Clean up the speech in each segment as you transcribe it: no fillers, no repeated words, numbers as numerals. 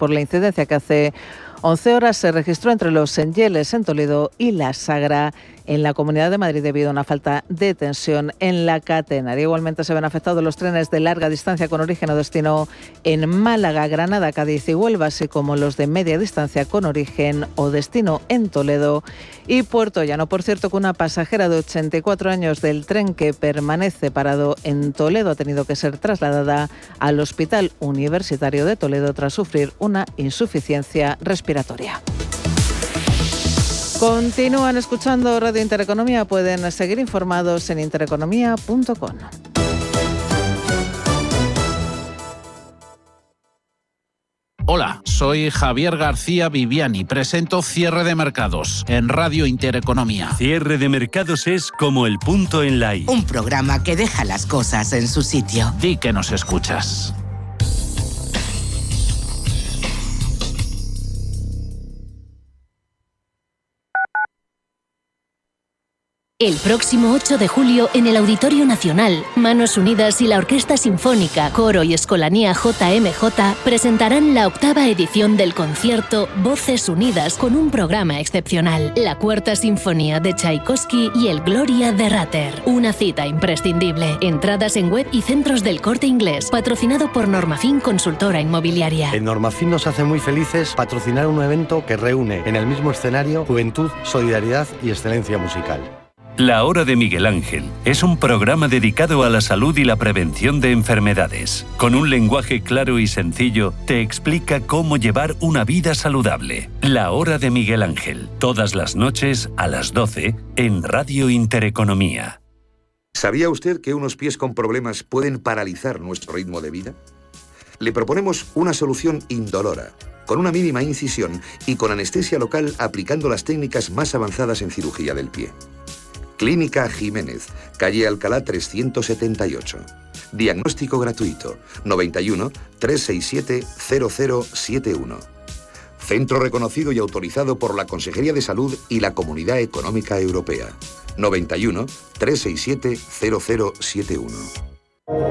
por la incidencia que hace 11 horas se registró entre los Senyeles en Toledo y la Sagra en la Comunidad de Madrid debido a una falta de tensión en la catenaria. Igualmente se ven afectados los trenes de larga distancia con origen o destino en Málaga, Granada, Cádiz y Huelva, así como los de media distancia con origen o destino en Toledo y Puerto Llano. Por cierto, que una pasajera de 84 años del tren que permanece parado en Toledo ha tenido que ser trasladada al Hospital Universitario de Toledo tras sufrir una insuficiencia respiratoria. Continúan escuchando Radio Intereconomía. Pueden seguir informados en intereconomía.com. Hola, soy Javier García Viviani. Presento Cierre de Mercados en Radio Intereconomía. Cierre de Mercados es como el punto en la I. Un programa que deja las cosas en su sitio. Di que nos escuchas. El próximo 8 de julio en el Auditorio Nacional, Manos Unidas y la Orquesta Sinfónica, Coro y Escolanía JMJ presentarán la 8ª edición del concierto Voces Unidas con un programa excepcional, la Cuarta Sinfonía de Tchaikovsky y el Gloria de Ratter. Una cita imprescindible. Entradas en web y centros del Corte Inglés, patrocinado por Normafin Consultora Inmobiliaria. En Normafin nos hace muy felices patrocinar un evento que reúne en el mismo escenario juventud, solidaridad y excelencia musical. La Hora de Miguel Ángel es un programa dedicado a la salud y la prevención de enfermedades. Con un lenguaje claro y sencillo, te explica cómo llevar una vida saludable. La Hora de Miguel Ángel, todas las noches a las 12 en Radio Intereconomía. ¿Sabía usted que unos pies con problemas pueden paralizar nuestro ritmo de vida? Le proponemos una solución indolora, con una mínima incisión y con anestesia local aplicando las técnicas más avanzadas en cirugía del pie. Clínica Jiménez, calle Alcalá 378. Diagnóstico gratuito, 91 367 0071. Centro reconocido y autorizado por la Consejería de Salud y la Comunidad Económica Europea, 91 367 0071.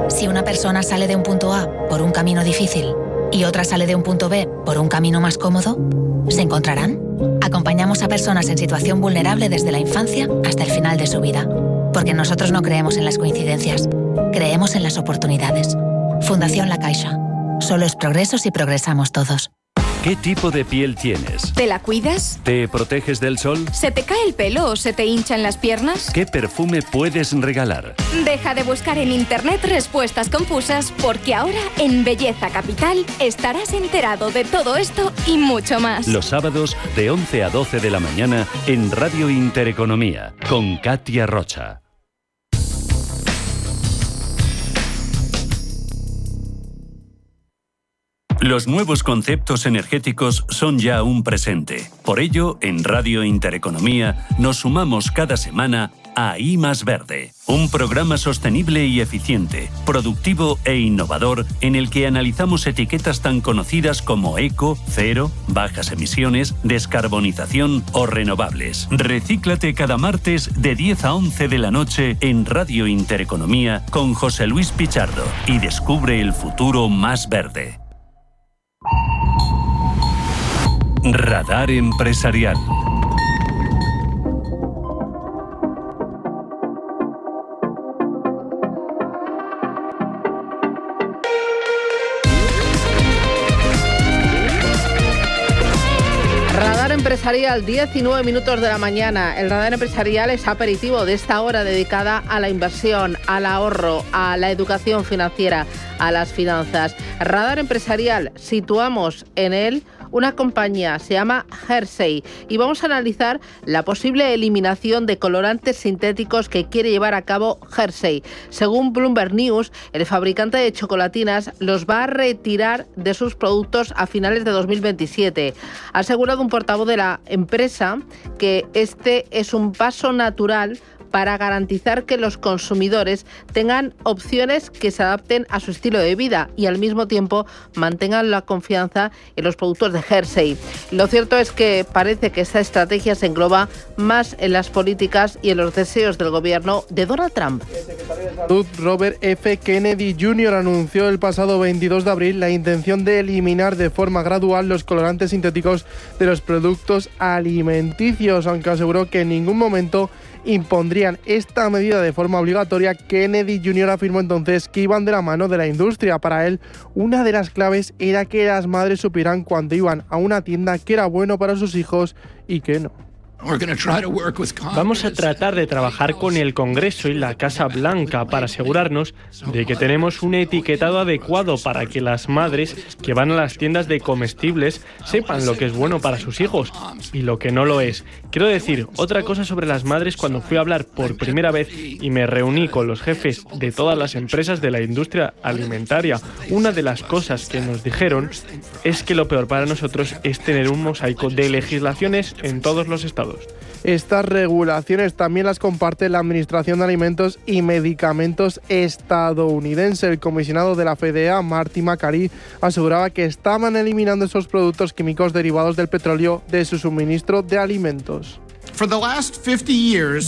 Si una persona sale de un punto A por un camino difícil y otra sale de un punto B por un camino más cómodo, ¿se encontrarán? Acompañamos a personas en situación vulnerable desde la infancia hasta el final de su vida. Porque nosotros no creemos en las coincidencias, creemos en las oportunidades. Fundación La Caixa. Solo es progreso si progresamos todos. ¿Qué tipo de piel tienes? ¿Te la cuidas? ¿Te proteges del sol? ¿Se te cae el pelo o se te hinchan las piernas? ¿Qué perfume puedes regalar? Deja de buscar en internet respuestas confusas, porque ahora en Belleza Capital estarás enterado de todo esto y mucho más. Los sábados de 11 a 12 de la mañana en Radio Intereconomía con Katia Rocha. Los nuevos conceptos energéticos son ya un presente. Por ello, en Radio Intereconomía nos sumamos cada semana a I Más Verde, un programa sostenible y eficiente, productivo e innovador en el que analizamos etiquetas tan conocidas como eco, cero, bajas emisiones, descarbonización o renovables. Recíclate cada martes de 10 a 11 de la noche en Radio Intereconomía con José Luis Pichardo y descubre el futuro más verde. Radar Empresarial. Radar Empresarial, 19 minutos de la mañana. El Radar Empresarial es aperitivo de esta hora dedicada a la inversión, al ahorro, a la educación financiera, a las finanzas. Radar Empresarial, situamos en él una compañía, se llama Hershey, y vamos a analizar la posible eliminación de colorantes sintéticos que quiere llevar a cabo Hershey. Según Bloomberg News, el fabricante de chocolatinas los va a retirar de sus productos a finales de 2027. Ha asegurado un portavoz de la empresa que este es un paso natural para garantizar que los consumidores tengan opciones que se adapten a su estilo de vida y al mismo tiempo mantengan la confianza en los productos de Hershey. Lo cierto es que parece que esta estrategia se engloba más en las políticas y en los deseos del gobierno de Donald Trump. El secretario de Salud, Robert F. Kennedy Jr., anunció el pasado 22 de abril la intención de eliminar de forma gradual los colorantes sintéticos de los productos alimenticios, aunque aseguró que en ningún momento impondrían esta medida de forma obligatoria. Kennedy Jr. afirmó entonces que iban de la mano de la industria. Para él, una de las claves era que las madres supieran cuando iban a una tienda qué era bueno para sus hijos y qué no. Vamos a tratar de trabajar con el Congreso y la Casa Blanca para asegurarnos de que tenemos un etiquetado adecuado para que las madres que van a las tiendas de comestibles sepan lo que es bueno para sus hijos y lo que no lo es. Quiero decir otra cosa sobre las madres. Cuando fui a hablar por primera vez y me reuní con los jefes de todas las empresas de la industria alimentaria, una de las cosas que nos dijeron es que lo peor para nosotros es tener un mosaico de legislaciones en todos los estados. Estas regulaciones también las comparte la Administración de Alimentos y Medicamentos estadounidense. El comisionado de la FDA, Marty Makary, aseguraba que estaban eliminando esos productos químicos derivados del petróleo de su suministro de alimentos.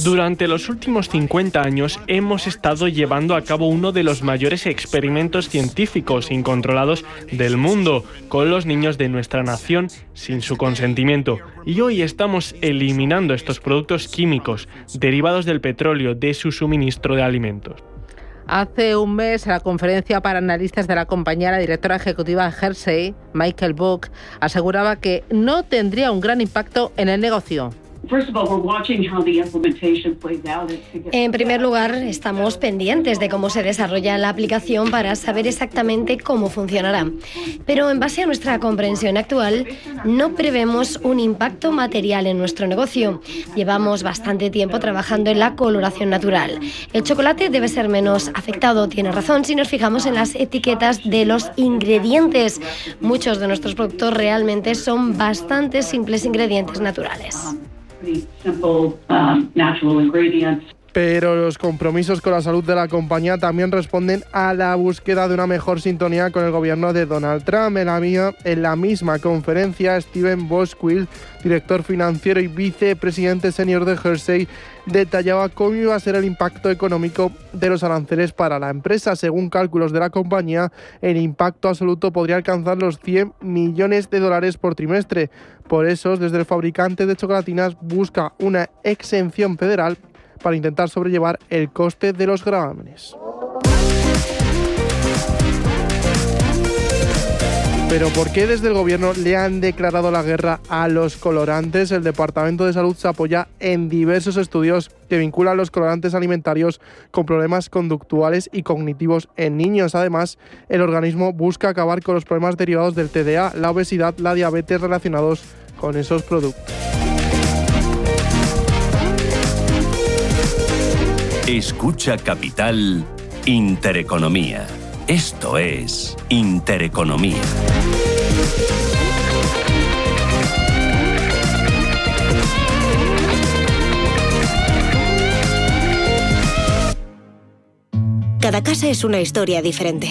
Durante los últimos 50 años hemos estado llevando a cabo uno de los mayores experimentos científicos incontrolados del mundo con los niños de nuestra nación sin su consentimiento. Y hoy estamos eliminando estos productos químicos derivados del petróleo de su suministro de alimentos. Hace un mes, en la conferencia para analistas de la compañía, la directora ejecutiva de Hershey, Michael Buck, aseguraba que no tendría un gran impacto en el negocio. En primer lugar, estamos pendientes de cómo se desarrolla la aplicación para saber exactamente cómo funcionará. Pero en base a nuestra comprensión actual, no prevemos un impacto material en nuestro negocio. Llevamos bastante tiempo trabajando en la coloración natural. El chocolate debe ser menos afectado, tiene razón, si nos fijamos en las etiquetas de los ingredientes. Muchos de nuestros productos realmente son bastante simples ingredientes naturales. Pero los compromisos con la salud de la compañía también responden a la búsqueda de una mejor sintonía con el gobierno de Donald Trump. En la misma conferencia, Steven Boswell, director financiero y vicepresidente senior de Hershey, detallaba cómo iba a ser el impacto económico de los aranceles para la empresa. Según cálculos de la compañía, el impacto absoluto podría alcanzar los $100 millones por trimestre. Por eso, desde el fabricante de chocolatinas busca una exención federal para intentar sobrellevar el coste de los gravámenes. Pero ¿por qué desde el gobierno le han declarado la guerra a los colorantes? El Departamento de Salud se apoya en diversos estudios que vinculan los colorantes alimentarios con problemas conductuales y cognitivos en niños. Además, el organismo busca acabar con los problemas derivados del TDA, la obesidad, la diabetes relacionados con esos productos. Escucha Capital Intereconomía. Esto es Intereconomía. Cada casa es una historia diferente.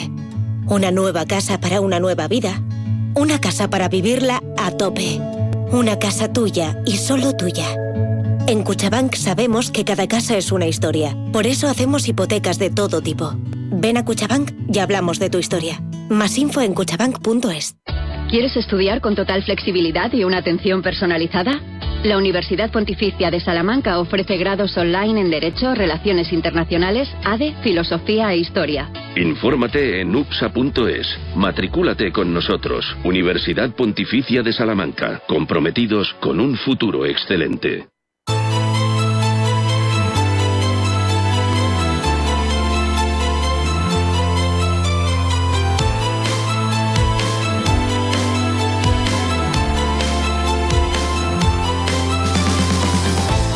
Una nueva casa para una nueva vida. Una casa para vivirla a tope. Una casa tuya y solo tuya. En Cuchabank sabemos que cada casa es una historia. Por eso hacemos hipotecas de todo tipo. Ven a Cuchabank y hablamos de tu historia. Más info en cuchabank.es. ¿Quieres estudiar con total flexibilidad y una atención personalizada? La Universidad Pontificia de Salamanca ofrece grados online en Derecho, Relaciones Internacionales, ADE, Filosofía e Historia. Infórmate en upsa.es. Matricúlate con nosotros. Universidad Pontificia de Salamanca. Comprometidos con un futuro excelente.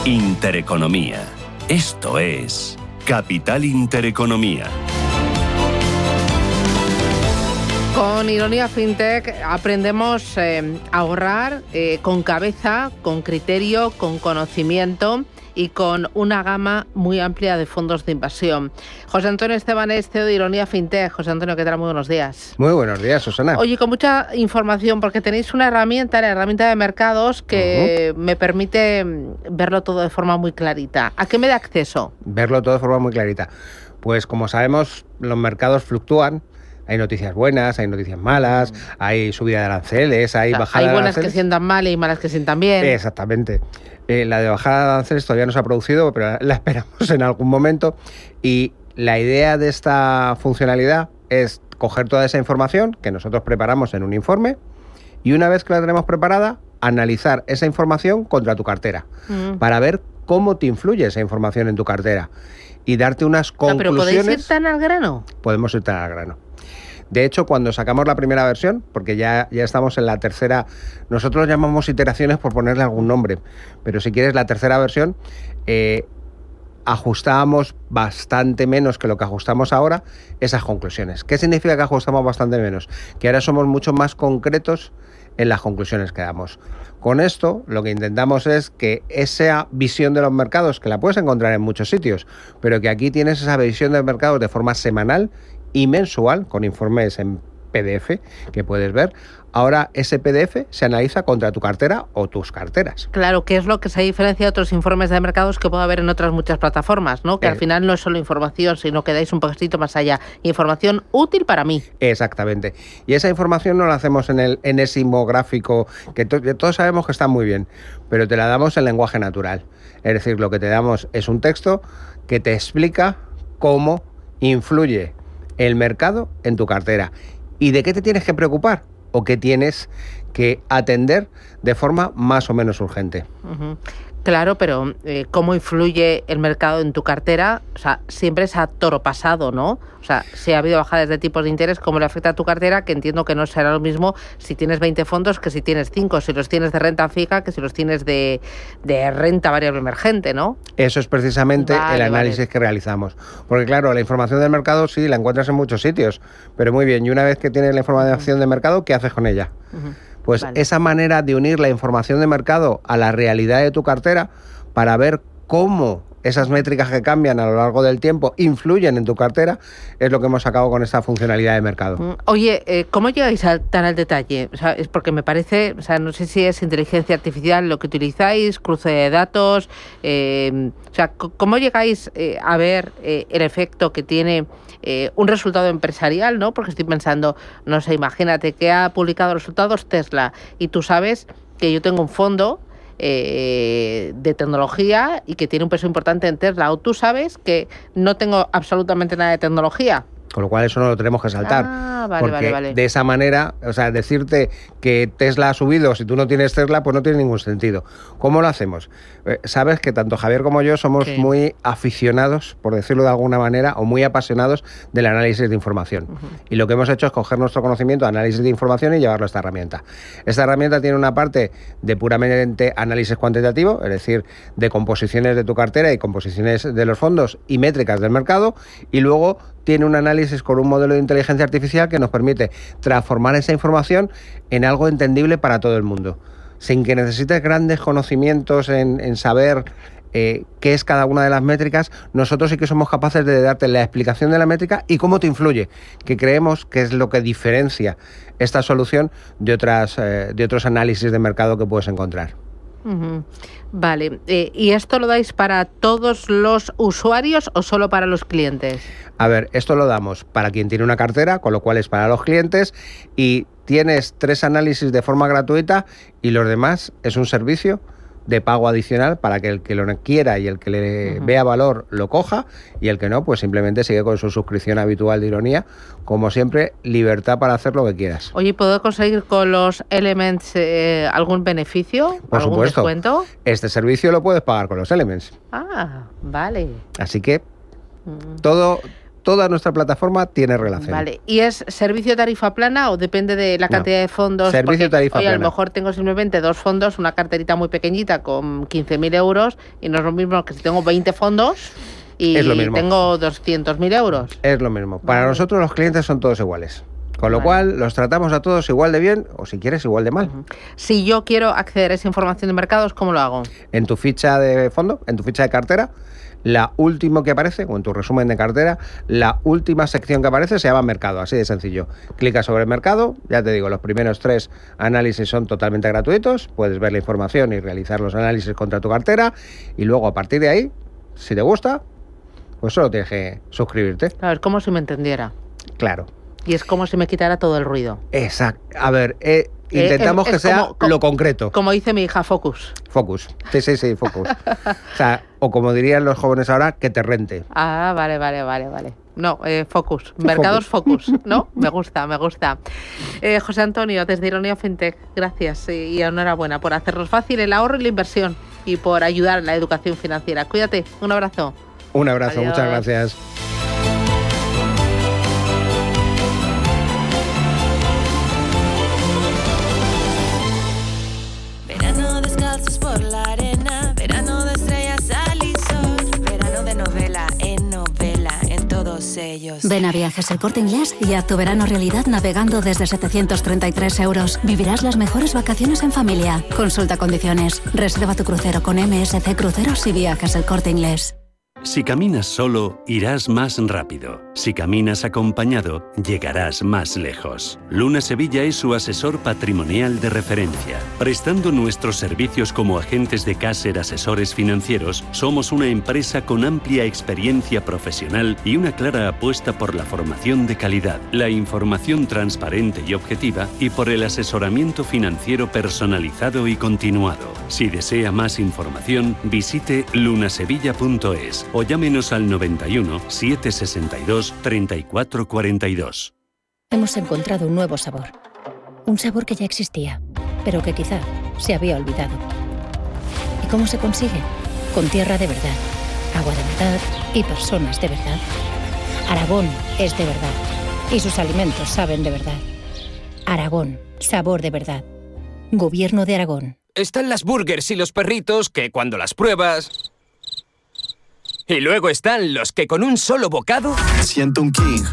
Intereconomía. Esto es Capital Intereconomía. Con Ironía FinTech aprendemos a ahorrar con cabeza, con criterio, con conocimiento y con una gama muy amplia de fondos de inversión. José Antonio Esteban es CEO de Ironía FinTech. José Antonio, ¿qué tal? Muy buenos días. Muy buenos días, Susana. Oye, con mucha información, porque tenéis una herramienta, la herramienta de mercados, que me permite verlo todo de forma muy clarita. ¿A qué me da acceso? Verlo todo de forma muy clarita. Pues como sabemos, los mercados fluctúan. Hay noticias buenas, hay noticias malas, hay subida de aranceles, hay bajada de aranceles. Hay buenas que sientan mal y malas que sientan bien. Exactamente. La de bajada de aranceles todavía no se ha producido, pero la esperamos en algún momento. Y la idea de esta funcionalidad es coger toda esa información que nosotros preparamos en un informe y una vez que la tenemos preparada, analizar esa información contra tu cartera para ver cómo te influye esa información en tu cartera y darte unas conclusiones. ¿Pero podéis ir tan al grano? Podemos ir tan al grano. De hecho, cuando sacamos la primera versión, porque ya estamos en la tercera, nosotros llamamos iteraciones por ponerle algún nombre, pero si quieres la tercera versión, ajustábamos bastante menos que lo que ajustamos ahora esas conclusiones. ¿Qué significa que ajustamos bastante menos? Que ahora somos mucho más concretos en las conclusiones que damos. Con esto, lo que intentamos es que esa visión de los mercados, que la puedes encontrar en muchos sitios, pero que aquí tienes esa visión de mercados de forma semanal y mensual, con informes en PDF que puedes ver. Ahora ese PDF se analiza contra tu cartera o tus carteras. Claro, que es lo que se diferencia de otros informes de mercados que puede haber en otras muchas plataformas, ¿no? Que al final no es solo información, sino que dais un poquito más allá. Información útil para mí. Exactamente. Y esa información no la hacemos en el enésimo gráfico, que todos sabemos que está muy bien, pero te la damos en lenguaje natural. Es decir, lo que te damos es un texto que te explica cómo influye el mercado en tu cartera y de qué te tienes que preocupar o qué tienes que atender de forma más o menos urgente. Claro, pero ¿cómo influye el mercado en tu cartera? O sea, siempre es a toro pasado, ¿no? O sea, si ha habido bajadas de tipos de interés, ¿cómo le afecta a tu cartera? Que entiendo que no será lo mismo si tienes 20 fondos que si tienes 5, si los tienes de renta fija que si los tienes de renta variable emergente, ¿no? Eso es precisamente el análisis que realizamos. Porque claro, la información del mercado sí la encuentras en muchos sitios, pero muy bien, y una vez que tienes la información de mercado, ¿qué haces con ella? Pues esa manera de unir la información de mercado a la realidad de tu cartera para ver cómo esas métricas que cambian a lo largo del tiempo influyen en tu cartera es lo que hemos sacado con esta funcionalidad de mercado. Oye, ¿cómo llegáis tan al detalle? O sea, es porque me parece, o sea, no sé si es inteligencia artificial lo que utilizáis, cruce de datos, o sea, ¿cómo llegáis a ver el efecto que tiene un resultado empresarial, ¿no? Porque estoy pensando, no sé, imagínate que ha publicado resultados Tesla y tú sabes que yo tengo un fondo de tecnología y que tiene un peso importante en Tesla, o tú sabes que no tengo absolutamente nada de tecnología. Con lo cual eso no lo tenemos que saltar. Porque de esa manera, o sea, decirte que Tesla ha subido si tú no tienes Tesla, pues no tiene ningún sentido. ¿Cómo lo hacemos? Sabes que tanto Javier como yo somos muy aficionados, por decirlo de alguna manera, o muy apasionados del análisis de información. Y lo que hemos hecho es coger nuestro conocimiento de análisis de información y llevarlo a esta herramienta. Esta herramienta tiene una parte de puramente análisis cuantitativo, es decir, de composiciones de tu cartera y composiciones de los fondos y métricas del mercado, y luego tiene un análisis con un modelo de inteligencia artificial que nos permite transformar esa información en algo entendible para todo el mundo, sin que necesites grandes conocimientos en saber qué es cada una de las métricas. Nosotros sí que somos capaces de darte la explicación de la métrica y cómo te influye, que creemos que es lo que diferencia esta solución de otros análisis de mercado que puedes encontrar. Vale, ¿y esto lo dais para todos los usuarios o solo para los clientes? A ver, esto lo damos para quien tiene una cartera, con lo cual es para los clientes, y tienes 3 análisis de forma gratuita y los demás es un servicio de pago adicional para que el que lo quiera y el que le vea valor lo coja, y el que no, pues simplemente sigue con su suscripción habitual de Ironía. Como siempre, libertad para hacer lo que quieras. Oye, ¿puedo conseguir con los Elements algún beneficio? Por ¿algún supuesto. descuento? Este servicio lo puedes pagar con los Elements. Ah, vale. Así que toda nuestra plataforma tiene relación. Vale, ¿y es servicio tarifa plana o depende de la cantidad de fondos? Servicio tarifa plana. A lo mejor tengo simplemente 2 fondos, una carterita muy pequeñita con 15.000 euros, y no es lo mismo que si tengo 20 fondos y tengo 200.000 euros. Es lo mismo. Para nosotros los clientes son todos iguales. Con lo cual, los tratamos a todos igual de bien o, si quieres, igual de mal. Si yo quiero acceder a esa información de mercados, ¿cómo lo hago? En tu ficha de fondo, en tu ficha de cartera, la última que aparece, o en tu resumen de cartera, la última sección que aparece se llama mercado, así de sencillo. Clicas sobre el mercado, ya te digo, los primeros 3 análisis son totalmente gratuitos, puedes ver la información y realizar los análisis contra tu cartera, y luego a partir de ahí, si te gusta, pues solo tienes que suscribirte. Claro, es como si me entendiera. Claro. Y es como si me quitara todo el ruido. Exacto. A ver, intentamos que sea lo concreto. Como dice mi hija, focus. Focus. Sí, focus. O sea, o como dirían los jóvenes ahora, que te rente. Ah, vale. No, focus. Mercados focus, ¿no? Me gusta. José Antonio, desde Ironía FinTech, gracias y enhorabuena por hacernos fácil el ahorro y la inversión y por ayudar en la educación financiera. Cuídate, un abrazo. Un abrazo, Adiós. Muchas gracias. Verano descalzos por la arena, verano de estrellas, sal y sol, verano de novela en todos ellos. Ven a Viajes El Corte Inglés y haz tu verano realidad navegando desde 733 €. Vivirás las mejores vacaciones en familia. Consulta condiciones. Reserva tu crucero con MSC Cruceros y Viajes El Corte Inglés. Si caminas solo, irás más rápido. Si caminas acompañado, llegarás más lejos. Luna Sevilla es su asesor patrimonial de referencia. Prestando nuestros servicios como agentes de Caser Asesores Financieros, somos una empresa con amplia experiencia profesional y una clara apuesta por la formación de calidad, la información transparente y objetiva y por el asesoramiento financiero personalizado y continuado. Si desea más información, visite lunasevilla.es o llámenos al 91 762 3442. Hemos encontrado un nuevo sabor. Un sabor que ya existía, pero que quizá se había olvidado. ¿Y cómo se consigue? Con tierra de verdad, agua de verdad y personas de verdad. Aragón es de verdad y sus alimentos saben de verdad. Aragón, sabor de verdad. Gobierno de Aragón. Están las burgers y los perritos que cuando las pruebas... Y luego están los que con un solo bocado... Siento un king,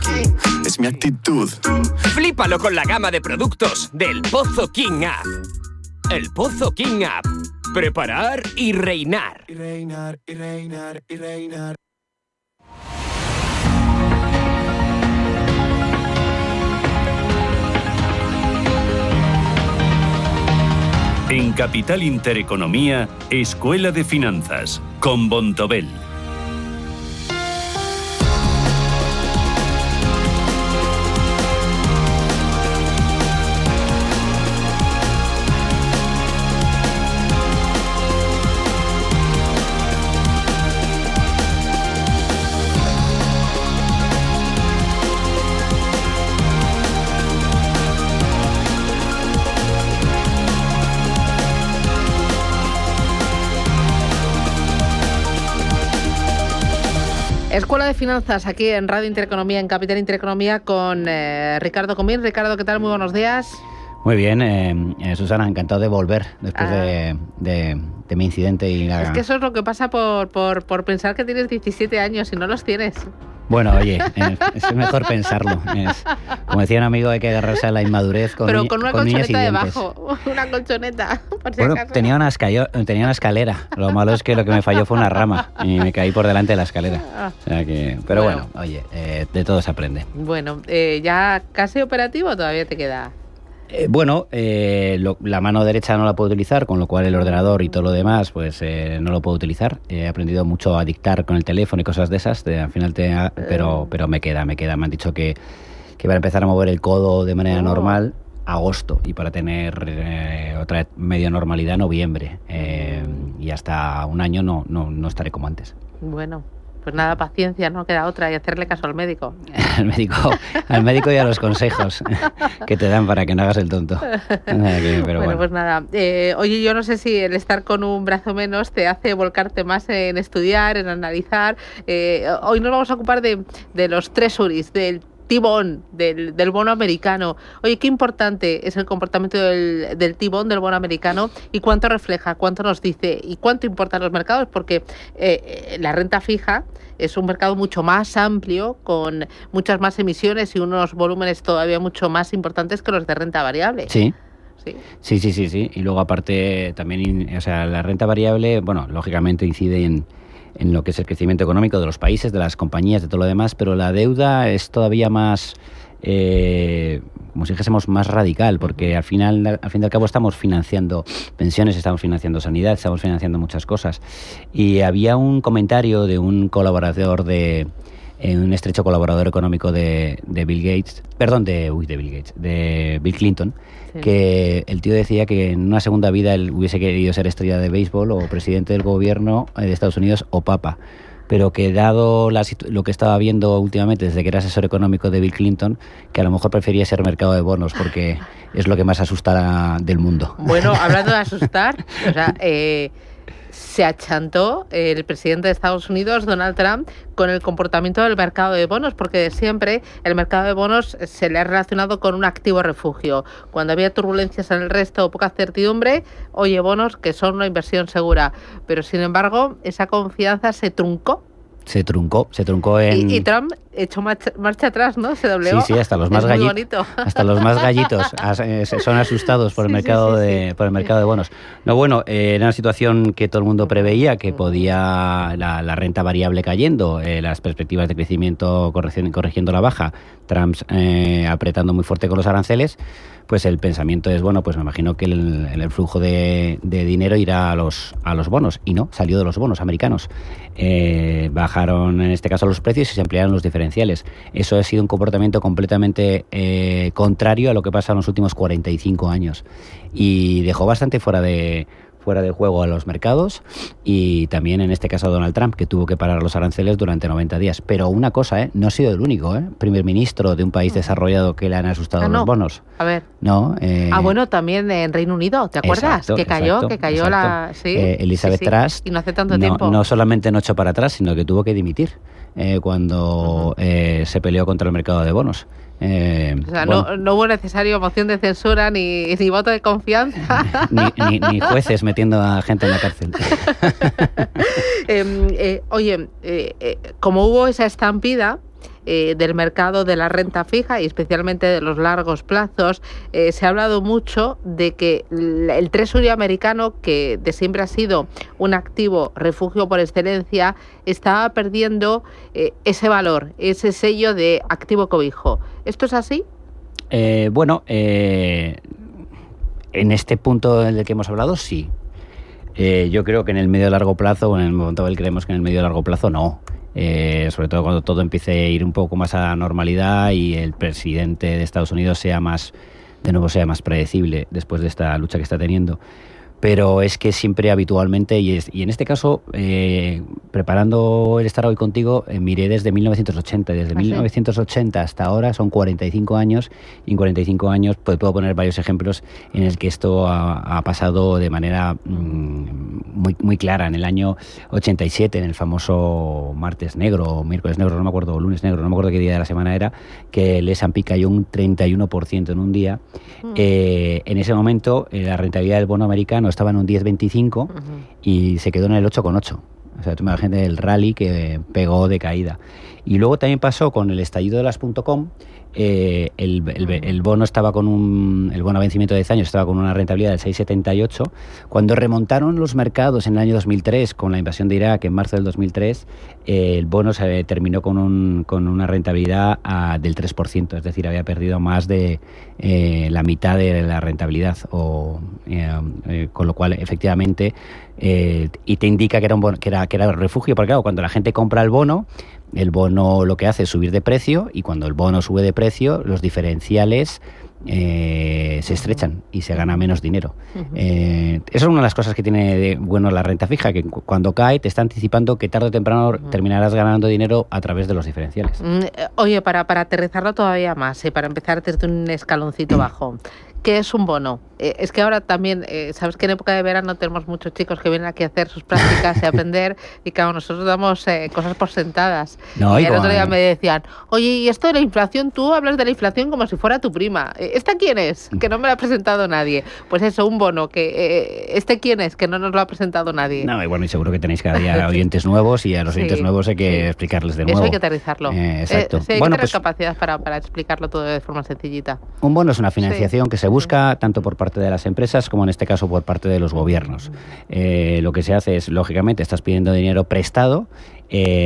es mi actitud. ¡Flípalo con la gama de productos del Pozo King App! El Pozo King App. Preparar y reinar. Y reinar, y reinar, y reinar. En Capital Intereconomía, Escuela de Finanzas, con Bontobel. Escuela de Finanzas aquí en Radio Intereconomía, en Capital Intereconomía con Ricardo Comín. Ricardo, ¿qué tal? Muy buenos días. Muy bien, Susana, encantado de volver después de mi incidente. Es que eso es lo que pasa por pensar que tienes 17 años y no los tienes. Bueno, oye, es mejor pensarlo. Como decía un amigo, hay que agarrarse a la inmadurez con Pero con una colchoneta debajo, una colchoneta, por si bueno, acaso. tenía una escalera. Lo malo es que lo que me falló fue una rama y me caí por delante de la escalera. O sea que, pero bueno, oye, de todo se aprende. Bueno, ¿ya casi operativo o todavía te queda? La mano derecha no la puedo utilizar, con lo cual el ordenador y todo lo demás pues no lo puedo utilizar. He aprendido mucho a dictar con el teléfono y cosas de esas, al final pero me queda. Me han dicho que para empezar a mover el codo de manera normal, agosto, y para tener otra vez medio normalidad, noviembre. Y hasta un año no estaré como antes. Bueno, pues nada, paciencia, no queda otra, y hacerle caso al médico. al médico y a los consejos que te dan para que no hagas el tonto. Bueno, pues nada. Oye, yo no sé si el estar con un brazo menos te hace volcarte más en estudiar, en analizar. Hoy nos vamos a ocupar de los 3 URIs, del T-bond del bono americano. Oye, qué importante es el comportamiento del T-bond, del bono americano, y cuánto refleja, cuánto nos dice y cuánto importan los mercados, porque la renta fija es un mercado mucho más amplio, con muchas más emisiones y unos volúmenes todavía mucho más importantes que los de renta variable. Sí. Sí. Y luego aparte también, o sea, la renta variable, bueno, lógicamente incide en lo que es el crecimiento económico de los países, de las compañías, de todo lo demás, pero la deuda es todavía más, como si dijésemos, más radical, porque al fin y al cabo estamos financiando pensiones, estamos financiando sanidad, estamos financiando muchas cosas. Y había un comentario de un colaborador un estrecho colaborador económico de Bill Clinton, sí, que el tío decía que en una segunda vida él hubiese querido ser estrella de béisbol o presidente del gobierno de Estados Unidos o papa, pero que dado lo que estaba viendo últimamente desde que era asesor económico de Bill Clinton, que a lo mejor prefería ser mercado de bonos porque es lo que más asusta del mundo. Bueno, hablando de asustar, o sea, se achantó el presidente de Estados Unidos, Donald Trump, con el comportamiento del mercado de bonos, porque de siempre el mercado de bonos se le ha relacionado con un activo refugio. Cuando había turbulencias en el resto o poca certidumbre, oye, bonos que son una inversión segura. Pero sin embargo, esa confianza se truncó. Se truncó y Trump echó marcha atrás, ¿no? Se doblegó. Sí, hasta los más gallitos. Hasta los más gallitos son asustados por el mercado por el mercado de bonos. No, bueno, era una situación que todo el mundo preveía, que podía la renta variable cayendo, las perspectivas de crecimiento corrigiendo la baja, Trump apretando muy fuerte con los aranceles. Pues el pensamiento es, bueno, pues me imagino que el flujo de dinero irá a los bonos, y no, salió de los bonos americanos. Bajaron en este caso los precios y se ampliaron los diferenciales. Eso ha sido un comportamiento completamente contrario a lo que pasa en los últimos 45 años, y dejó bastante fuera de juego a los mercados, y también en este caso a Donald Trump, que tuvo que parar los aranceles durante 90 días. Pero una cosa, no ha sido el único primer ministro de un país desarrollado que le han asustado los bonos. A ver. No. Bueno, también en Reino Unido, ¿te acuerdas? Que cayó la... ¿sí? Elizabeth Truss. Y no hace tanto tiempo. No solamente no echó para atrás, sino que tuvo que dimitir cuando se peleó contra el mercado de bonos. O sea, bueno, no hubo necesario moción de censura ni voto de confianza. ni jueces metiendo a gente en la cárcel. Como hubo esa estampida del mercado de la renta fija y especialmente de los largos plazos, se ha hablado mucho de que el Treasury americano, que de siempre ha sido un activo refugio por excelencia, estaba perdiendo ese valor, ese sello de activo cobijo. ¿Esto es así? En este punto del que hemos hablado, sí. Yo creo que en el medio y largo plazo, o en el momento que creemos que en el medio y largo plazo, no. Sobre todo cuando todo empiece a ir un poco más a la normalidad y el presidente de Estados Unidos sea más predecible después de esta lucha que está teniendo. Pero es que siempre habitualmente, y en este caso, preparando el estar hoy contigo, miré desde 1980. Desde 1980 hasta ahora son 45 años, y en 45 años pues, puedo poner varios ejemplos en el que esto ha pasado de manera muy, muy clara. En el año 87, en el famoso martes negro, o miércoles negro, no me acuerdo, o lunes negro, no me acuerdo qué día de la semana era, que el S&P cayó un 31% en un día. En ese momento, la rentabilidad del bono americano estaba en un 10,25 y se quedó en el 8,8. O sea, tú imagínate el rally que pegó de caída. Y luego también pasó con el estallido de las .com. El bono estaba el bono a vencimiento de 10 años estaba con una rentabilidad del 6,78. Cuando remontaron los mercados en el año 2003 con la invasión de Irak en marzo del 2003, el bono se terminó con una rentabilidad del 3%, es decir, había perdido más de la mitad de la rentabilidad, con lo cual efectivamente y te indica que era un bono, que era refugio, porque claro, cuando la gente compra el bono lo que hace es subir de precio, y cuando el bono sube de precio, los diferenciales se estrechan y se gana menos dinero. Esa es una de las cosas que tiene de bueno la renta fija, que cuando cae te está anticipando que tarde o temprano terminarás ganando dinero a través de los diferenciales. Oye, para aterrizarlo todavía más, para empezar desde un escaloncito bajo, ¿qué es un bono? Es que ahora también, sabes que en época de verano tenemos muchos chicos que vienen aquí a hacer sus prácticas y a aprender, y claro, nosotros damos cosas por sentadas. No, y el otro día me decían, oye, ¿y esto de la inflación? Tú hablas de la inflación como si fuera tu prima. ¿Esta quién es? Que no me la ha presentado nadie. Pues eso, un bono, que ¿este quién es? Que no nos lo ha presentado nadie. No, y bueno, y seguro que tenéis cada día oyentes nuevos, y a los oyentes nuevos hay que explicarles de nuevo. Eso hay que aterrizarlo. Exacto. Sí, hay que tener capacidad para explicarlo todo de forma sencillita. Un bono es una financiación que se busca tanto por parte de las empresas como en este caso por parte de los gobiernos. Lo que se hace es, lógicamente, estás pidiendo dinero prestado